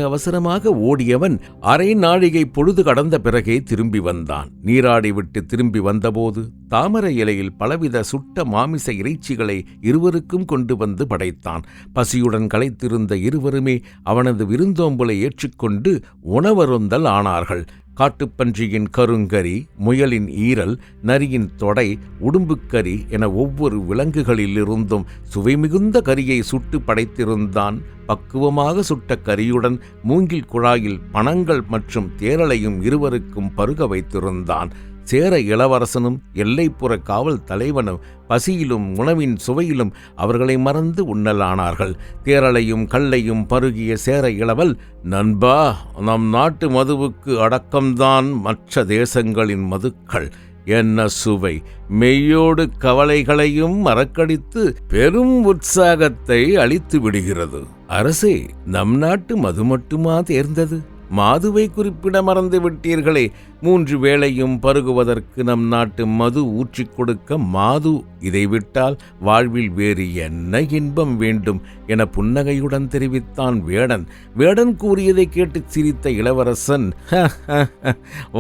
அவசரமாக ஓடியவன் அரை நாழிகை பொழுது கடந்த பிறகே திரும்பி வந்தான். நீராடி விட்டு திரும்பி வந்தபோது தாமரை இலையில் பலவித சுட்ட மாமிச இறைச்சிகளை இருவருக்கும் கொண்டு வந்து படைத்தான். பசியுடன் களைத்திருந்த இருவருமே அவனது விருந்தோம்பலை ஏற்றுக்கொண்டு உணவருந்தல் ஆனார்கள். காட்டுப்பன்றியின் கருங்கறி, முயலின் ஈரல், நரியின் தொடை, உடும்புக்கறி என ஒவ்வொரு விலங்குகளிலிருந்தும் சுவை மிகுந்த கரியை சுட்டு படைத்திருந்தான். பக்குவமாக சுட்ட கரியுடன் மூங்கில் குழாயில் பணங்கள் மற்றும் தேரலையும் இருவருக்கும் பருக வைத்திருந்தான். சேர இளவரசனும் எல்லைப்புற காவல் தலைவனும் பசியிலும் உணவின் சுவையிலும் அவர்களை மறந்து உண்ணலானார்கள். தேரலையும் கல்லையும் பருகிய சேர இளவல், நண்பா, நம் நாட்டு மதுவுக்கு அடக்கம்தான் மற்ற தேசங்களின் மதுக்கள். என்ன சுவை! மெய்யோடு கவலைகளையும் மறக்கடித்து பெரும் உற்சாகத்தை அளித்து விடுகிறது. அரசே, நம் நாட்டு மது மட்டுமா தேர்ந்தது? மாதுவை குறிப்பிட மறந்து விட்டீர்களே. 3 வேளையும் பருகுவதற்கு நம் நாட்டு மது ஊற்றிக் கொடுக்க மாது. இதை விட்டால் வாழ்வில் வேறு என்ன இன்பம் வேண்டும் என புன்னகையுடன் தெரிவித்தான் வேடன். வேடன் கூறியதை கேட்டு சிரித்த இளவரசன்,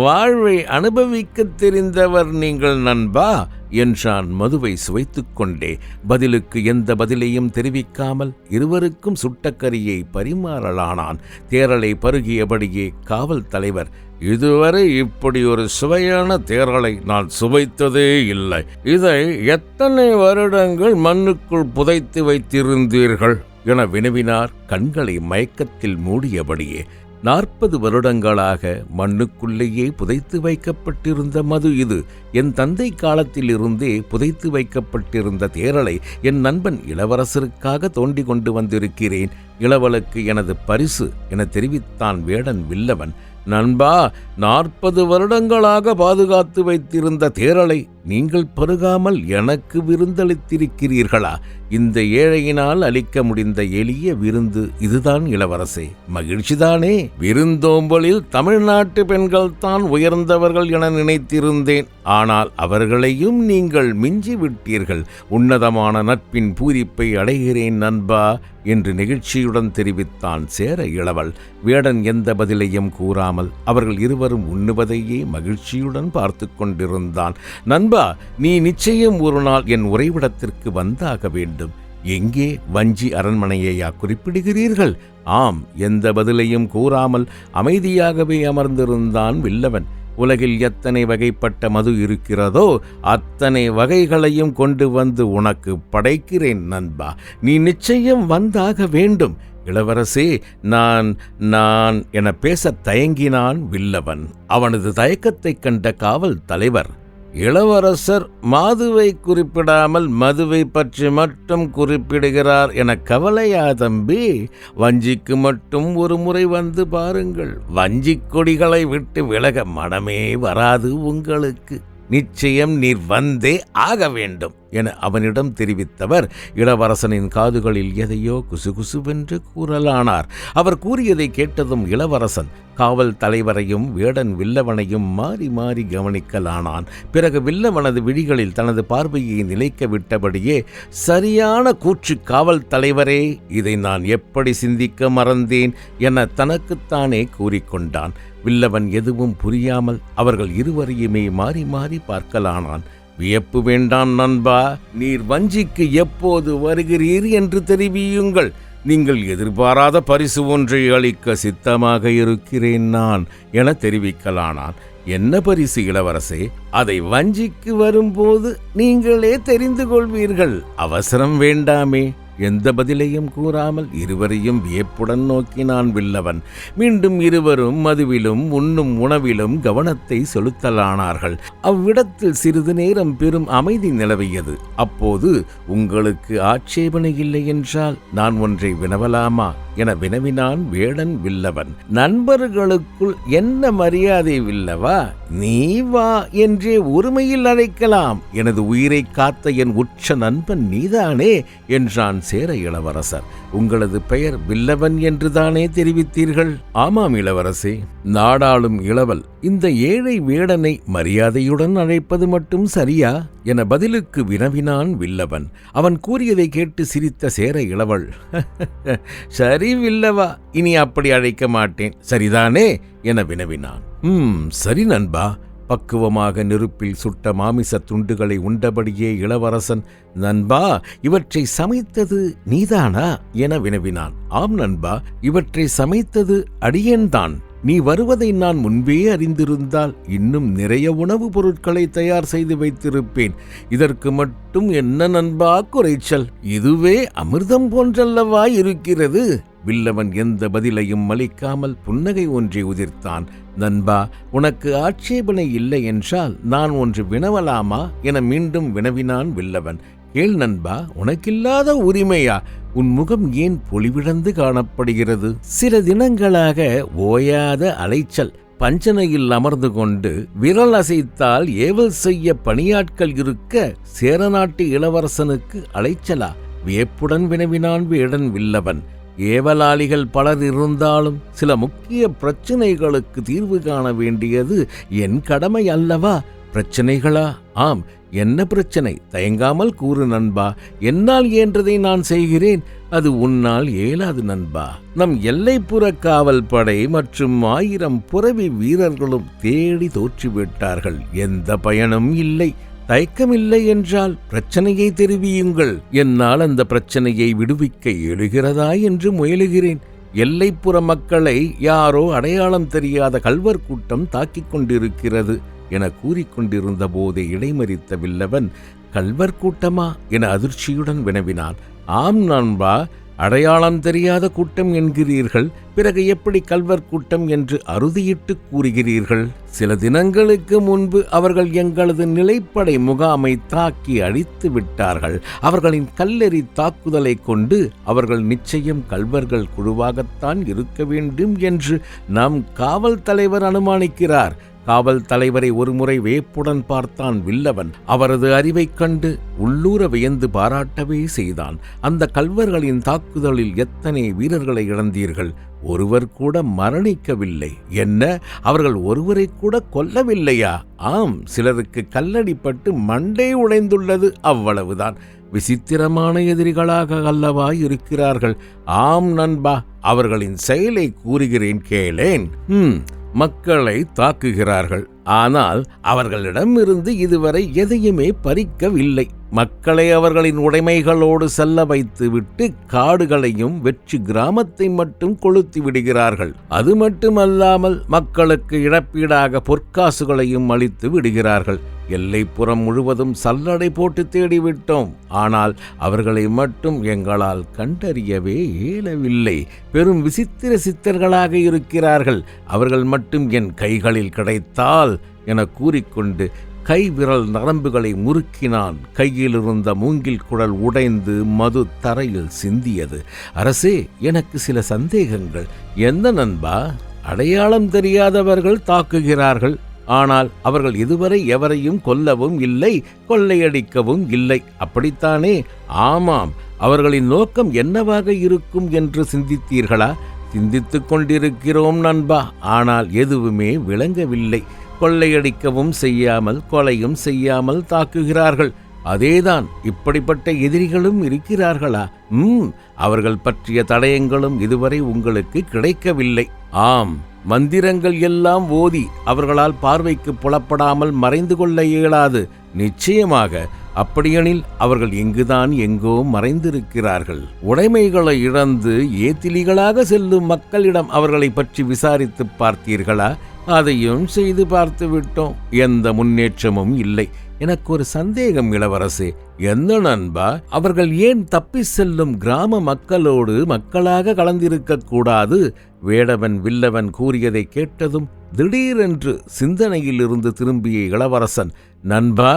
வாழ்வை அனுபவிக்க தெரிந்தவர் நீங்கள் நண்பா என்றான் மதுவை சுவைத்துக் கொண்டே. பதிலுக்கு எந்த பதிலையும் தெரிவிக்காமல் இருவருக்கும் சுட்டக்கரியை பரிமாறலானான். தேரலை பருகியபடியே காவல் தலைவர், இதுவரை இப்படி ஒரு சுவையான தேரலை நான் சுவைத்ததே இல்லை. இதை எத்தனை வருடங்கள் மண்ணுக்குள் புதைத்து வைத்திருந்தீர்கள் என வினவினார், கண்களை மயக்கத்தில் மூடியபடியே. 40 வருடங்களாக மண்ணுக்குள்ளேயே புதைத்து வைக்கப்பட்டிருந்த மது இது. என் தந்தை காலத்திலிருந்தே புதைத்து வைக்கப்பட்டிருந்த தேரலை என் நண்பன் இளவரசருக்காக தோண்டி கொண்டு வந்திருக்கிறேன். இளவலுக்கு எனது பரிசு என தெரிவித்தான் வேடன் வில்லவன். நண்பா, 40 வருடங்களாக பாதுகாத்து வைத்திருந்த தேரலை நீங்கள் பருகாமல் எனக்கு விருந்தளித்திருக்கிறீர்களா? இந்த ஏழையினால் அளிக்க முடிந்த எளிய விருந்து இதுதான் இளவரசே. மகிழ்ச்சிதானே? விருந்தோம்பலில் தமிழ்நாட்டு பெண்கள் தான் உயர்ந்தவர்கள் என நினைத்திருந்தேன். ஆனால் அவர்களையும் நீங்கள் மிஞ்சி விட்டீர்கள். உன்னதமான நட்பின் பூரிப்பை அடைகிறேன் நண்பா என்று நெகிழ்ச்சியுடன் தெரிவித்தான் சேர இளவல். வேடன் எந்த பதிலையும் கூறாமல் அவர்கள் இருவரும் உண்ணுவதையே மகிழ்ச்சியுடன் பார்த்து கொண்டிருந்தான். நண்பா, நீ நிச்சயம் ஒரு நாள் என் உறைவிடத்திற்கு வந்தாக வேண்டும். எங்கே? வஞ்சி அரண்மனையையா குறிப்பிடுகிறீர்கள்? ஆம். எந்த பதிலையும் கூறாமல் அமைதியாகவே அமர்ந்திருந்தான் வில்லவன். உலகில் எத்தனை வகைப்பட்ட மது இருக்கிறதோ அத்தனை வகைகளையும் கொண்டு வந்து உனக்கு படைக்கிறேன் நண்பா. நீ நிச்சயம் வந்தாக வேண்டும். இளவரசே, நான் என பேச தயங்கினான் வில்லவன். அவனது தயக்கத்தைக் கண்ட காவல் தலைவர், இளவரசர் மாதுவை குறிப்பிடாமல் மதுவை பற்றி மட்டும் குறிப்பிடுகிறார் என கவலையா தம்பி? வஞ்சிக்கு மட்டும் ஒரு முறை வந்து பாருங்கள். வஞ்சிக் கொடிகளை விட்டு விலக மனமே வராது உங்களுக்கு. நிச்சயம் நீர் வந்தே ஆக வேண்டும் என அவனிடம் தெரிவித்தவர் இளவரசனின் காதுகளில் எதையோ குசுகுசுவென்று கூறலானார். அவர் கூறியதை கேட்டதும் இளவரசன் காவல் தலைவரையும் வேடன் வில்லவனையும் மாறி மாறி கவனிக்கலானான். பிறகு வில்லவனது விழிகளில் தனது பார்வையை நிலைக்க விட்டபடியே, சரியான கூற்று காவல் தலைவரே, இதை நான் எப்படி சிந்திக்க மறந்தேன் என தனக்குத்தானே கூறிக்கொண்டான். வில்லவன் எதுவும் புரியாமல் அவர்கள் இருவரையுமே மாறி மாறி பார்க்கலானான். வியப்பு வேண்டாம் நண்பா, நீர் வஞ்சிக்கு எப்போது வருகிறீர் என்று தெரிவியுங்கள். நீங்கள் எதிர்பாராத பரிசு ஒன்றை அளிக்க சித்தமாக இருக்கிறேன் நான் என தெரிவிக்கலானான். என்ன பரிசு இளவரசே? அதை வஞ்சிக்கு வரும்போது நீங்களே தெரிந்து கொள்வீர்கள். அவசரம் வேண்டாமே. எந்த பதிலையும் கூறாமல் இருவரையும் வியப்புடன் நோக்கினான் வில்லவன். மீண்டும் இருவரும் மதுவிலும் உண்ணும் உணவிலும் கவனத்தை செலுத்தலானார்கள். அவ்விடத்தில் சிறிது நேரம் பெரும் அமைதி நிலவியது. அப்போது, உங்களுக்கு ஆட்சேபனை இல்லை என்றால் நான் ஒன்றை வினவலாமா என வினவினான் வேடன் வில்லவன். நண்பர்களுக்குள் என்ன மரியாதை வில்லவா? நீ வா என்றே உரிமையில் அழைக்கலாம். எனது உயிரை காத்த என் உற்ற நண்பன் நீதானே என்றான் சேர இளவரசர். உங்களது பெயர் வில்லவன் என்றுதானே தெரிவித்தீர்கள்? ஆமாம் இளவரசே. நாடாளும் இளவல் இந்த ஏழை வேடனை மரியாதையுடன் அழைப்பது மட்டும் சரியா என பதிலுக்கு வினவினான் வில்லவன். அவன் கூறியதை கேட்டு சிரித்த சேர இளவல், சரி வில்லவா, இனி அப்படி அழைக்க மாட்டேன், சரிதானே என வினவினான். சரி நண்பா. பக்குவமாக நெருப்பில் சுட்ட மாமிச துண்டுகளை உண்டபடியே இளவரசன், நண்பா, இவற்றை சமைத்தது நீதானா என வினவினான். ஆம் நண்பா, இவற்றை சமைத்தது அடியேன்தான். நீ வருவதை நான் முன்பே அறிந்திருந்தால் இன்னும் நிறைய உணவுப் பொருட்களை தயார் செய்து வைத்திருப்பேன். இதற்கு மட்டும் என்ன நண்பா குறைச்சல்? இதுவே அமிர்தம் போன்றல்லவா இருக்கிறது. வில்லவன் எந்த பதிலையும் அளிக்காமல் புன்னகை ஒன்றை உதிர்த்தான். நண்பா, உனக்கு ஆட்சேபனை இல்லை என்றால் நான் ஒன்று வினவலாமா என மீண்டும் வினவினான் வில்லவன். கேள் நண்பா, உனக்கில்லாத உரிமையா? உன் முகம் ஏன் பொலிவிழந்து காணப்படுகிறது? சில தினங்களாக ஓயாத அலைச்சல். பஞ்சனையில் அமர்ந்து கொண்டு விரல் அசைத்தால் ஏவல் செய்ய பணியாட்கள் இருக்க சேரநாட்டு இளவரசனுக்கு அலைச்சலா? வியப்புடன் வினவினான் வேடன் வில்லவன். ஏவலாளிகள் பலர் இருந்தாலும் சில முக்கிய பிரச்சனைகளுக்கு தீர்வு காண வேண்டியது என் கடமை அல்லவா? பிரச்சனைகளா? ஆம். என்ன பிரச்சனை? தயங்காமல் கூறு நண்பா. என்னால் இயன்றதை நான் செய்கிறேன். அது உன்னால் இயலாது நண்பா. நம் எல்லைப்புற காவல் படை மற்றும் 1000 புரவி வீரர்களும் தேடி தோற்றுவிட்டார்கள். எந்த பயனும் இல்லை. தயக்கமில்லை என்றால் பிரச்சனையை தெரிவியுங்கள். என்னால் அந்த பிரச்சனையை விடுவிக்க எழுகிறதா என்று முயலுகிறேன். எல்லைப்புற மக்களை யாரோ அடையாளம் தெரியாத கள்வர் கூட்டம் தாக்கிக் கொண்டிருக்கிறது என கூறிக்கொண்டிருந்த போதே இடைமறித்த வில்லவன், கள்வர் கூட்டமா என அதிர்ச்சியுடன் வினவினான். ஆம் நண்பா, அடையாளம் தெரியாத கூட்டம் என்கிறீர்கள். பிறகு எப்படி கள்வர் கூட்டம் என்று அறுதியிட்டு கூறுகிறீர்கள்? சில தினங்களுக்கு முன்பு அவர்கள் எங்களது நிலைப்படை முகாமை தாக்கி அழித்து விட்டார்கள். அவர்களின் கல்லெறி தாக்குதலை கொண்டு அவர்கள் நிச்சயம் கள்வர்கள் குழுவாகத்தான் இருக்க வேண்டும் என்று நம் காவல் தலைவர் அனுமானிக்கிறார். காவல் தலைவரை ஒருமுறை வேப்புடன் பார்த்தான் வில்லவன். அவரது அறிவைக் கண்டு உள்ளூர வியந்து பாராட்டவே செய்தான். அந்த கள்வர்களின் தாக்குதலில் எத்தனை வீரர்களை இழந்தீர்கள்? ஒருவர் கூட மரணிக்கவில்லை. என்ன, அவர்கள் ஒருவரை கூட கொல்லவில்லையா? ஆம், சிலருக்கு கல்லடிப்பட்டு மண்டை உடைந்துள்ளது, அவ்வளவுதான். விசித்திரமான எதிரிகளாக அல்லவா இருக்கிறார்கள். ஆம் நண்பா, அவர்களின் செயலை கூறுகிறேன் கேளேன். மக்களை தாக்குகிறார்கள். ஆனால் அவர்களிடமிருந்து இதுவரை எதையுமே பறிக்கவில்லை. மக்களை அவர்களின் உடைமைகளோடு செல்ல வைத்துவிட்டு காடுகளையும் வெற்றி கிராமத்தை மட்டும் கொளுத்தி விடுகிறார்கள். அது மட்டுமல்லாமல் மக்களுக்கு இழப்பீடாக பொற்காசுகளையும் அளித்து விடுகிறார்கள். எல்லைப்புறம் முழுவதும் சல்லடை போட்டு தேடிவிட்டோம். ஆனால் அவர்களை மட்டும் எங்களால் கண்டறியவே இயலவில்லை. பெரும் விசித்திர சித்தர்களாக இருக்கிறார்கள். அவர்கள் மட்டும் என் கைகளில் கிடைத்தால் என கூறிக்கொண்டு கைவிரல் நரம்புகளை முறுக்கினான். கையிலிருந்த மூங்கில் குழல் உடைந்து மது தரையில் சிந்தியது. அரசே, எனக்கு சில சந்தேகங்கள். என்ன நண்பா? அடையாளம் தெரியாதவர்கள் தாக்குகிறார்கள். ஆனால் அவர்கள் இதுவரை எவரையும் கொல்லவும் இல்லை, கொள்ளையடிக்கவும் இல்லை, அப்படித்தானே? ஆமாம். அவர்களின் நோக்கம் என்னவாக இருக்கும் என்று சிந்தித்தீர்களா? சிந்தித்துக் கொண்டிருக்கிறோம் நண்பா. ஆனால் எதுவுமே விளங்கவில்லை. கொள்ளையடிக்கவும் செய்யாமல் கொலையும் செய்யாமல் தாக்குகிறார்கள். அதேதான், இப்படிப்பட்ட எதிரிகளும் இருக்கிறார்களா? அவர்கள் பற்றிய தடயங்களும் இதுவரை உங்களுக்கு கிடைக்கவில்லை. ஆம், மந்திரங்கள் எல்லாம் ஓதி அவர்களால் பார்வைக்கு புலப்படாமல் மறைந்து கொள்ள இயலாது. நிச்சயமாக. அப்படியெனில் அவர்கள் எங்குதான் எங்கோ மறைந்திருக்கிறார்கள். உடைமைகளை இழந்து ஏத்திலிகளாக செல்லும் மக்களிடம் அவர்களை பற்றி விசாரித்து பார்த்தீர்களா? அதையும் செய்து பார்த்து விட்டோம். எந்த முன்னேற்றமும் இல்லை. எனக்கு ஒரு சந்தேகம் இளவரசே. என்ன நண்பா? அவர்கள் ஏன் தப்பி செல்லும் கிராம மக்களோடு மக்களாக கலந்திருக்க கூடாது? வேடவன் வில்லவன் கூறியதை கேட்டதும் திடீரென்று சிந்தனையிலிருந்து திரும்பிய இளவரசன், நண்பா,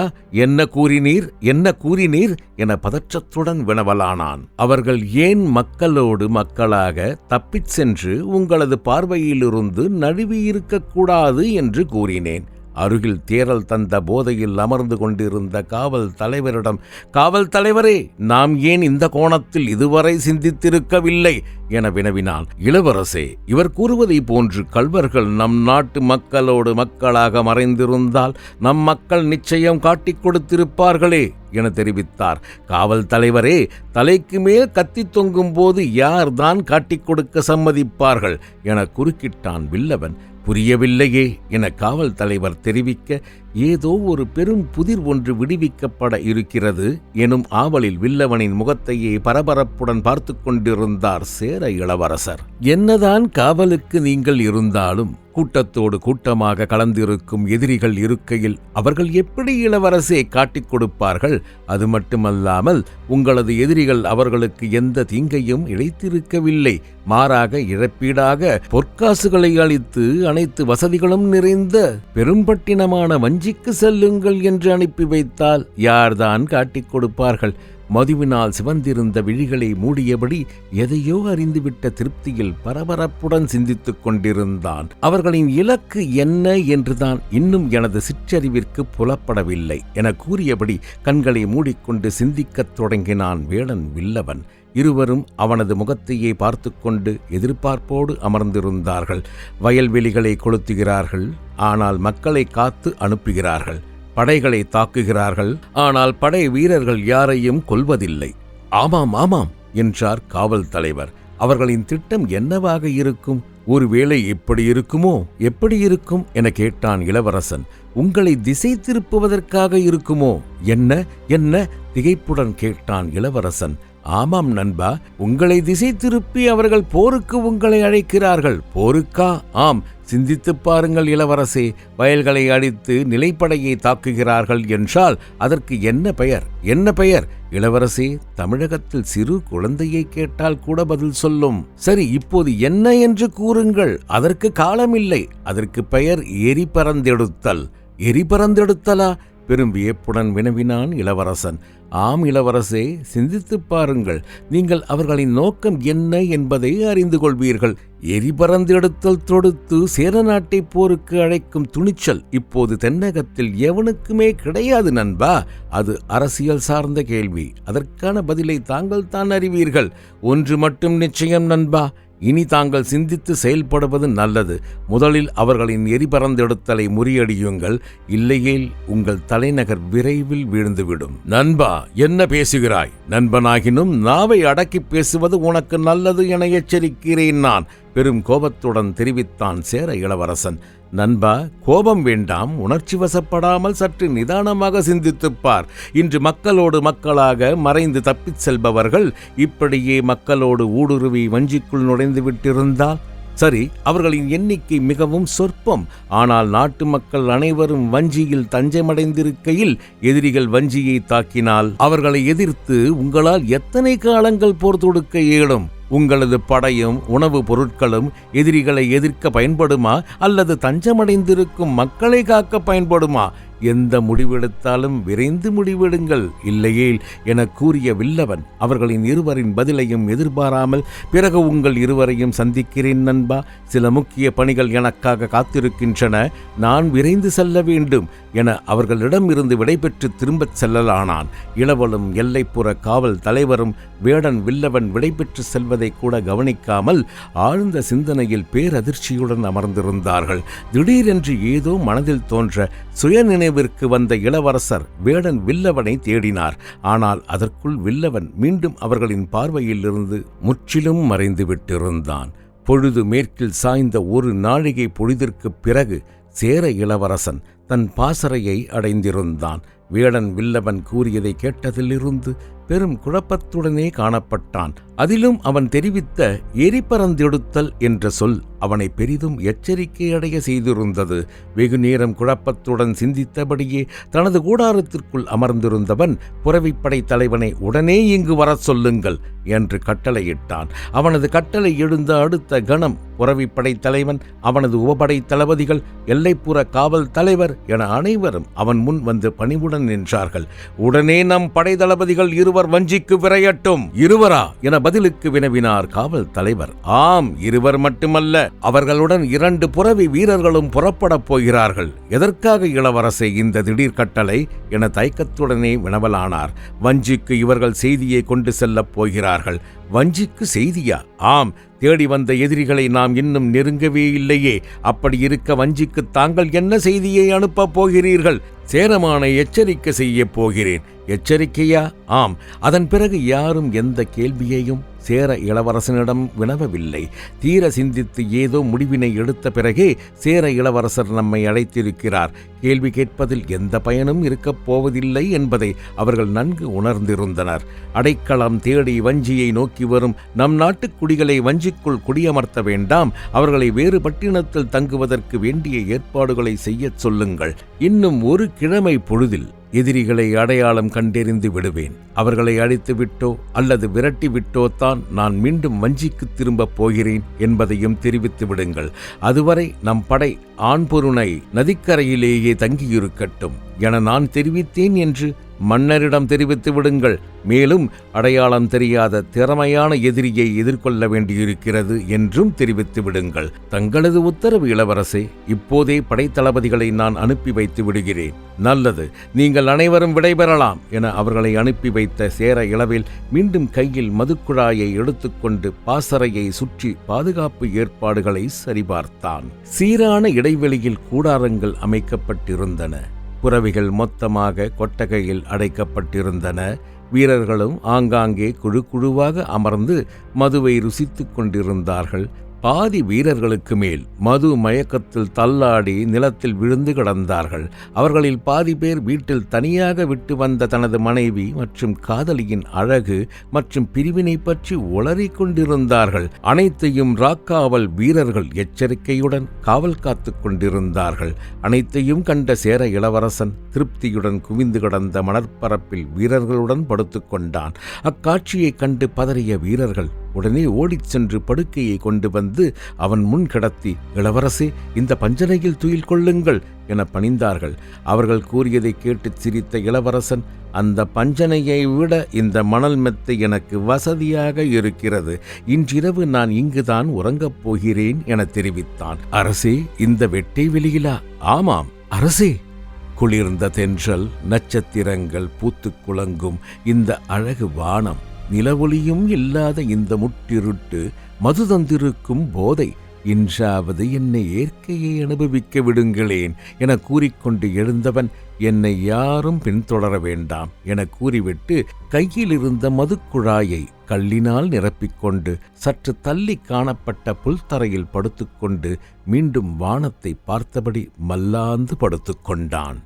என்ன கூறினீர் என பதற்றத்துடன் வினவலானான். அவர்கள் ஏன் மக்களோடு மக்களாக தப்பிச் சென்று உங்களது பார்வையிலிருந்து நழுவியிருக்கக்கூடாது என்று கூறினேன். அருகில் தேரல் தந்த போதையில் அமர்ந்து கொண்டிருந்த காவல் தலைவரிடம், காவல் தலைவரே, நாம் ஏன் இந்த கோணத்தில் இதுவரை சிந்தித்திருக்கவில்லை என வினவினான். இளவரசே, இவர் கூறுவதை போன்று கள்வர்கள் நம் நாட்டு மக்களோடு மக்களாக மறைந்திருந்தால் நம் மக்கள் நிச்சயம் காட்டிக் கொடுத்திருப்பார்களே என தெரிவித்தார். காவல் தலைவரே, தலைக்கு மேல் கத்தி தொங்கும் போது யார்தான் காட்டிக் கொடுக்க சம்மதிப்பார்கள் என குறுக்கிட்டான் வில்லவன். புரியவில்லையே என காவல் தலைவர் தெரிவிக்க, ஏதோ ஒரு பெரும் புதிர் ஒன்று விடுவிக்கப்பட இருக்கிறது எனும் ஆவலில் வில்லவனின் முகத்தையே பரபரப்புடன் பார்த்து கொண்டிருந்தார் சேர இளவரசர். என்னதான் காவலுக்கு நீங்கள் இருந்தாலும் கூட்டத்தோடு கூட்டமாக கலந்திருக்கும் எதிரிகள் இருக்கையில் அவர்கள் எப்படி இளவரசே காட்டிக் கொடுப்பார்கள்? அது மட்டுமல்லாமல் உங்களது எதிரிகள் அவர்களுக்கு எந்த தீங்கையும் இழைத்திருக்கவில்லை. மாறாக இழப்பீடாக பொற்காசுகளை அளித்து அனைத்து வசதிகளும் நிறைந்த பெரும்பட்டினமான வஞ்சிக்கு செல்லுங்கள் என்று அனுப்பி வைத்தால் யார்தான் காட்டிக் கொடுப்பார்கள்? மதுவினால் சிவந்திருந்த விழிகளை மூடியபடி எதையோ அறிந்துவிட்ட திருப்தியில் பரபரப்புடன் சிந்தித்துக் கொண்டிருந்தான். அவர்களின் இலக்கு என்ன என்றுதான் இன்னும் எனது சிற்றறிவிற்கு புலப்படவில்லை என கூறியபடி கண்களை மூடிக்கொண்டு சிந்திக்கத் தொடங்கினான் வேடன் வில்லவன். இருவரும் அவனது முகத்தையே பார்த்து கொண்டு எதிர்பார்ப்போடு அமர்ந்திருந்தார்கள். வயல்வெளிகளை கொளுத்துகிறார்கள், ஆனால் மக்களை காத்து அனுப்புகிறார்கள். படைகளை தாக்குகிறார்கள், ஆனால் படை வீரர்கள் யாரையும் கொல்வதில்லை. ஆமாம் ஆமாம் என்றார் காவல் தலைவர். அவர்களின் திட்டம் என்னவாக இருக்கும்? ஒருவேளை எப்படி இருக்குமோ? எப்படி இருக்கும் என கேட்டான் இளவரசன். உங்களை திசை திருப்புவதற்காக இருக்குமோ? என்ன என்ன திகைப்புடன் கேட்டான் இளவரசன். ஆமாம் நண்பா, உங்களை திசை திருப்பி அவர்கள் போருக்கு உங்களை அழைக்கிறார்கள். போருக்கா? ஆம், சிந்தித்துப் பாருங்கள் இளவரசே. வயல்களை அடித்து நிலைப்படையை தாக்குகிறார்கள் என்றால் அதற்கு என்ன பெயர்? என்ன பெயர்? இளவரசே, தமிழகத்தில் சிறு குழந்தையை கேட்டால் கூட பதில் சொல்லும். சரி, இப்போது என்ன என்று கூறுங்கள். அதற்கு காலமில்லை. அதற்கு பெயர் எரி பறந்தெடுத்தல். எரி பறந்தெடுத்தலா? பெரும் வியப்புடன் வினவினான் இளவரசன். ஆம் இளவரசே, சிந்தித்துப் பாருங்கள். நீங்கள் அவர்களின் நோக்கம் என்ன என்பதை அறிந்து கொள்வீர்கள். எரிபறந்தெடுத்தல் தொடுத்து சேர நாட்டை போருக்கு அழைக்கும் துணிச்சல் இப்போது தென்னகத்தில் எவனுக்குமே கிடையாது நண்பா. அது அரசியல் சார்ந்த கேள்வி. அதற்கான பதிலை தாங்கள் தான் அறிவீர்கள். ஒன்று மட்டும் நிச்சயம் நண்பா, இனி தாங்கள் சிந்தித்து செயல்படுவது நல்லது. முதலில் அவர்களின் எரிபறந்தெடுத்தலை முறியடியுங்கள். இல்லையேல் உங்கள் தலைநகர் விரைவில் வீழ்ந்துவிடும். நண்பா, என்ன பேசுகிறாய்? நண்பனாகினும் நாவை அடக்கி பேசுவது உனக்கு நல்லது என எச்சரிக்கிறேன் நான், பெரும் கோபத்துடன் தெரிவித்தான் சேர இளவரசன். நண்பா, கோபம் வேண்டாம். உணர்ச்சி வசப்படாமல் சற்று நிதானமாக சிந்தித்துப்பார். இன்று மக்களோடு மக்களாக மறைந்து தப்பிச் செல்பவர்கள் இப்படியே மக்களோடு ஊடுருவி வஞ்சிக்குள் நுழைந்து விட்டிருந்தால்? சரி, அவர்களின் எண்ணிக்கை மிகவும் சொற்பம். ஆனால் நாட்டு மக்கள் அனைவரும் வஞ்சியில் தஞ்சமடைந்திருக்கையில் எதிரிகள் வஞ்சியை தாக்கினால் அவர்களை எதிர்த்து உங்களால் எத்தனை காலங்கள் போர் தொடுக்க இயலும்? உங்களது படையும் உணவு பொருட்களும் எதிரிகளை எதிர்க்க பயன்படுமா, அல்லது தஞ்சமடைந்திருக்கும் மக்களை காக்க பயன்படுமா? எந்த முடிவெடுத்தாலும் விரைந்து முடிவெடுங்கள், இல்லையேல் என கூறிய வில்லவன் அவர்களின் இருவரின் பதிலையும் எதிர்பாராமல், பிறகு உங்கள் இருவரையும் சந்திக்கிறேன் நண்பா. சில முக்கிய பணிகள் எனக்காக காத்திருக்கின்றன. நான் விரைந்து செல்ல வேண்டும் என அவர்களிடமிருந்து விடைபெற்று திரும்பச் செல்லலானான். இளவலும் எல்லைப்புற காவல் தலைவரும் வேடன் வில்லவன் விடைபெற்று செல்வதை கூட கவனிக்காமல் ஆழ்ந்த சிந்தனையில் பேரதிர்ச்சியுடன் அமர்ந்திருந்தார்கள். திடீரென்று ஏதோ மனதில் தோன்ற சுயநினைவிற்கு வந்த இளவரசர் வேடன் வில்லவனை தேடினார். ஆனால் அதற்குள் வில்லவன் மீண்டும் அவர்களின் பார்வையில் இருந்து முற்றிலும் மறைந்து விட்டிருந்தான். பொழுது மேற்கில் சாய்ந்த ஒரு நாழிகை பொழுதிற்குப் பிறகு சேர இளவரசன் தன் பாசறையை அடைந்திருந்தான். வேடன் வில்லவன் கூறியதை கேட்டதிலிருந்து பெரும் குழப்பத்துடனே காணப்பட்டான். அதிலும் அவன் தெரிவித்த எரிபறந்தெடுத்தல் என்ற சொல் அவனை பெரிதும் எச்சரிக்கையடைய செய்திருந்தது. வெகு நேரம் குழப்பத்துடன் சிந்தித்தபடியே தனது கூடாரத்திற்குள் அமர்ந்திருந்தவன் புரவிப்படை தலைவனை உடனே இங்கு வரச் சொல்லுங்கள் என்று கட்டளையிட்டான். அவனது கட்டளை எழுந்த அடுத்த கணம் புரவிப்படை தலைவன், அவனது உபபடை தளபதிகள், எல்லைப்புற காவல் தலைவர் என அனைவரும் அவன் முன் வந்து பணிவுடன் நின்றார்கள். உடனே நம் படை தளபதிகள் இருவர் வஞ்சிக்கு விரையட்டும். இருவரா என பதிலுக்கு வினவினார் காவல் தலைவர். ஆம், இருவர் மட்டுமல்ல, அவர்களுடன் 2 புரவி வீரர்களும் புறப்படப் போகிறார்கள். எதற்காக இளவரசே இந்த திடீர் கட்டளை என தயக்கத்துடனே வினவலானார். வஞ்சிக்கு இவர்கள் செய்தியை கொண்டு செல்லப் போகிறார்கள். வஞ்சிக்கு செய்தியா? ஆம், தேடி வந்த எதிரிகளை நாம் இன்னும் நெருங்கவே இல்லையே. அப்படி இருக்க வஞ்சிக்கு தாங்கள் என்ன செய்தியை அனுப்பப் போகிறீர்கள்? சேரமானை எச்சரிக்கை செய்ய போகிறேன். எச்சரிக்கையா? ஆம். அதன் பிறகு யாரும் எந்த கேள்வியையும் சேர இளவரசனிடம் வினவவில்லை. தீர சிந்தித்து ஏதோ முடிவினை எடுத்த பிறகே சேர இளவரசர் நம்மை அழைத்திருக்கிறார். கேள்வி கேட்பதில் எந்த பயனும் இருக்கப் போவதில்லை என்பதை அவர்கள் நன்கு உணர்ந்திருந்தனர். அடைக்கலம் தேடி வஞ்சியை நோக்கி வரும் நம் நாட்டுக் குடிகளை வஞ்சிக்குள் குடியமர்த்த வேண்டாம். அவர்களை வேறு பட்டினத்தில் தங்குவதற்கு வேண்டிய ஏற்பாடுகளை செய்யச் சொல்லுங்கள். இன்னும் ஒரு கிழமை பொழுதில் எதிரிகளை அடையாளம் கண்டெறிந்து விடுவேன். அவர்களை அழித்து விட்டோ அல்லது விரட்டி விட்டோ தான் நான் மீண்டும் வஞ்சிக்கு திரும்பப் போகிறேன் என்பதையும் தெரிவித்து விடுங்கள். அதுவரை நம் படை ஆண்பொருணை நதிக்கரையிலேயே தங்கியிருக்கட்டும் என நான் தெரிவித்தேன் என்று மன்னரிடம் தெரிவித்து விடுங்கள். மேலும் அடையாளம் தெரியாத திறமையான எதிரியை எதிர்கொள்ள வேண்டியிருக்கிறது என்றும் தெரிவித்து விடுங்கள். தங்களது உத்தரவு இளவரசே. இப்போதே படைத்தளபதிகளை நான் அனுப்பி வைத்து விடுகிறேன். நல்லது, நீங்கள் அனைவரும் விடைபெறலாம் என அவர்களை அனுப்பி வைத்த சேர இளவேல் மீண்டும் கையில் மதுக்குழாயை எடுத்துக்கொண்டு பாசறையை சுற்றி பாதுகாப்பு ஏற்பாடுகளை சரிபார்த்தான். சீரான இடைவெளியில் கூடாரங்கள் அமைக்கப்பட்டிருந்தன. புறவிகள் மொத்தமாக கொட்டகையில் அடைக்கப்பட்டிருந்தன. வீரர்களும் ஆங்காங்கே குழு குழுவாக அமர்ந்து மதுவை ருசித்துக் கொண்டிருந்தார்கள். பாதி வீரர்களுக்கு மேல் மது மயக்கத்தில் தள்ளாடி நிலத்தில் விழுந்து கிடந்தார்கள். அவர்களில் பாதி பேர் வீட்டில் தனியாக விட்டு வந்த தனது மனைவி மற்றும் காதலியின் அழகு மற்றும் பிரிவினை பற்றி உளறிக் கொண்டிருந்தார்கள். அனைத்தையும் ராக்காவல் வீரர்கள் எச்சரிக்கையுடன் காவல் காத்து கொண்டிருந்தார்கள். அனைத்தையும் கண்ட சேர இளவரசன் திருப்தியுடன் குவிந்து கிடந்த மணற்பரப்பில் வீரர்களுடன் படுத்துக் கொண்டான். அக்காட்சியைக் கண்டு பதறிய வீரர்கள் உடனே ஓடிச் சென்று படுக்கையை கொண்டு வந்து அவன் முன் கிடத்தி, இளவரசே, இந்த பஞ்சனையில் துயில் கொள்ளுங்கள் என பணிந்தார்கள். அவர்கள் கூறியதை கேட்டு சிரித்த இளவரசன், அந்த பஞ்சனையை விட இந்த மணல் மெத்தை எனக்கு வசதியாக இருக்கிறது. இன்றிரவு நான் இங்குதான் உறங்கப் போகிறேன் என தெரிவித்தான். அரசே, இந்த வெட்டை வெளியிலா? ஆமாம் அரசே. குளிர்ந்த தென்றல், நட்சத்திரங்கள் பூத்துக் குலங்கும் இந்த அழகு வானம், நிலவொளியும் இல்லாத இந்த முட்டிருட்டு, மது தந்திருக்கும் போதை, இன்றாவது என்னை இயற்கையை அனுபவிக்க விடுங்களேன் என கூறிக்கொண்டு எழுந்தவன், என்னை யாரும் பின்தொடர வேண்டாம் என கூறிவிட்டு கையில் இருந்த மதுக்குழாயை கல்லினால் நிரப்பிக்கொண்டு சற்று தள்ளி காணப்பட்ட புல்தரையில் படுத்துக்கொண்டு மீண்டும் வானத்தை பார்த்தபடி மல்லாந்து படுத்துக்கொண்டான்.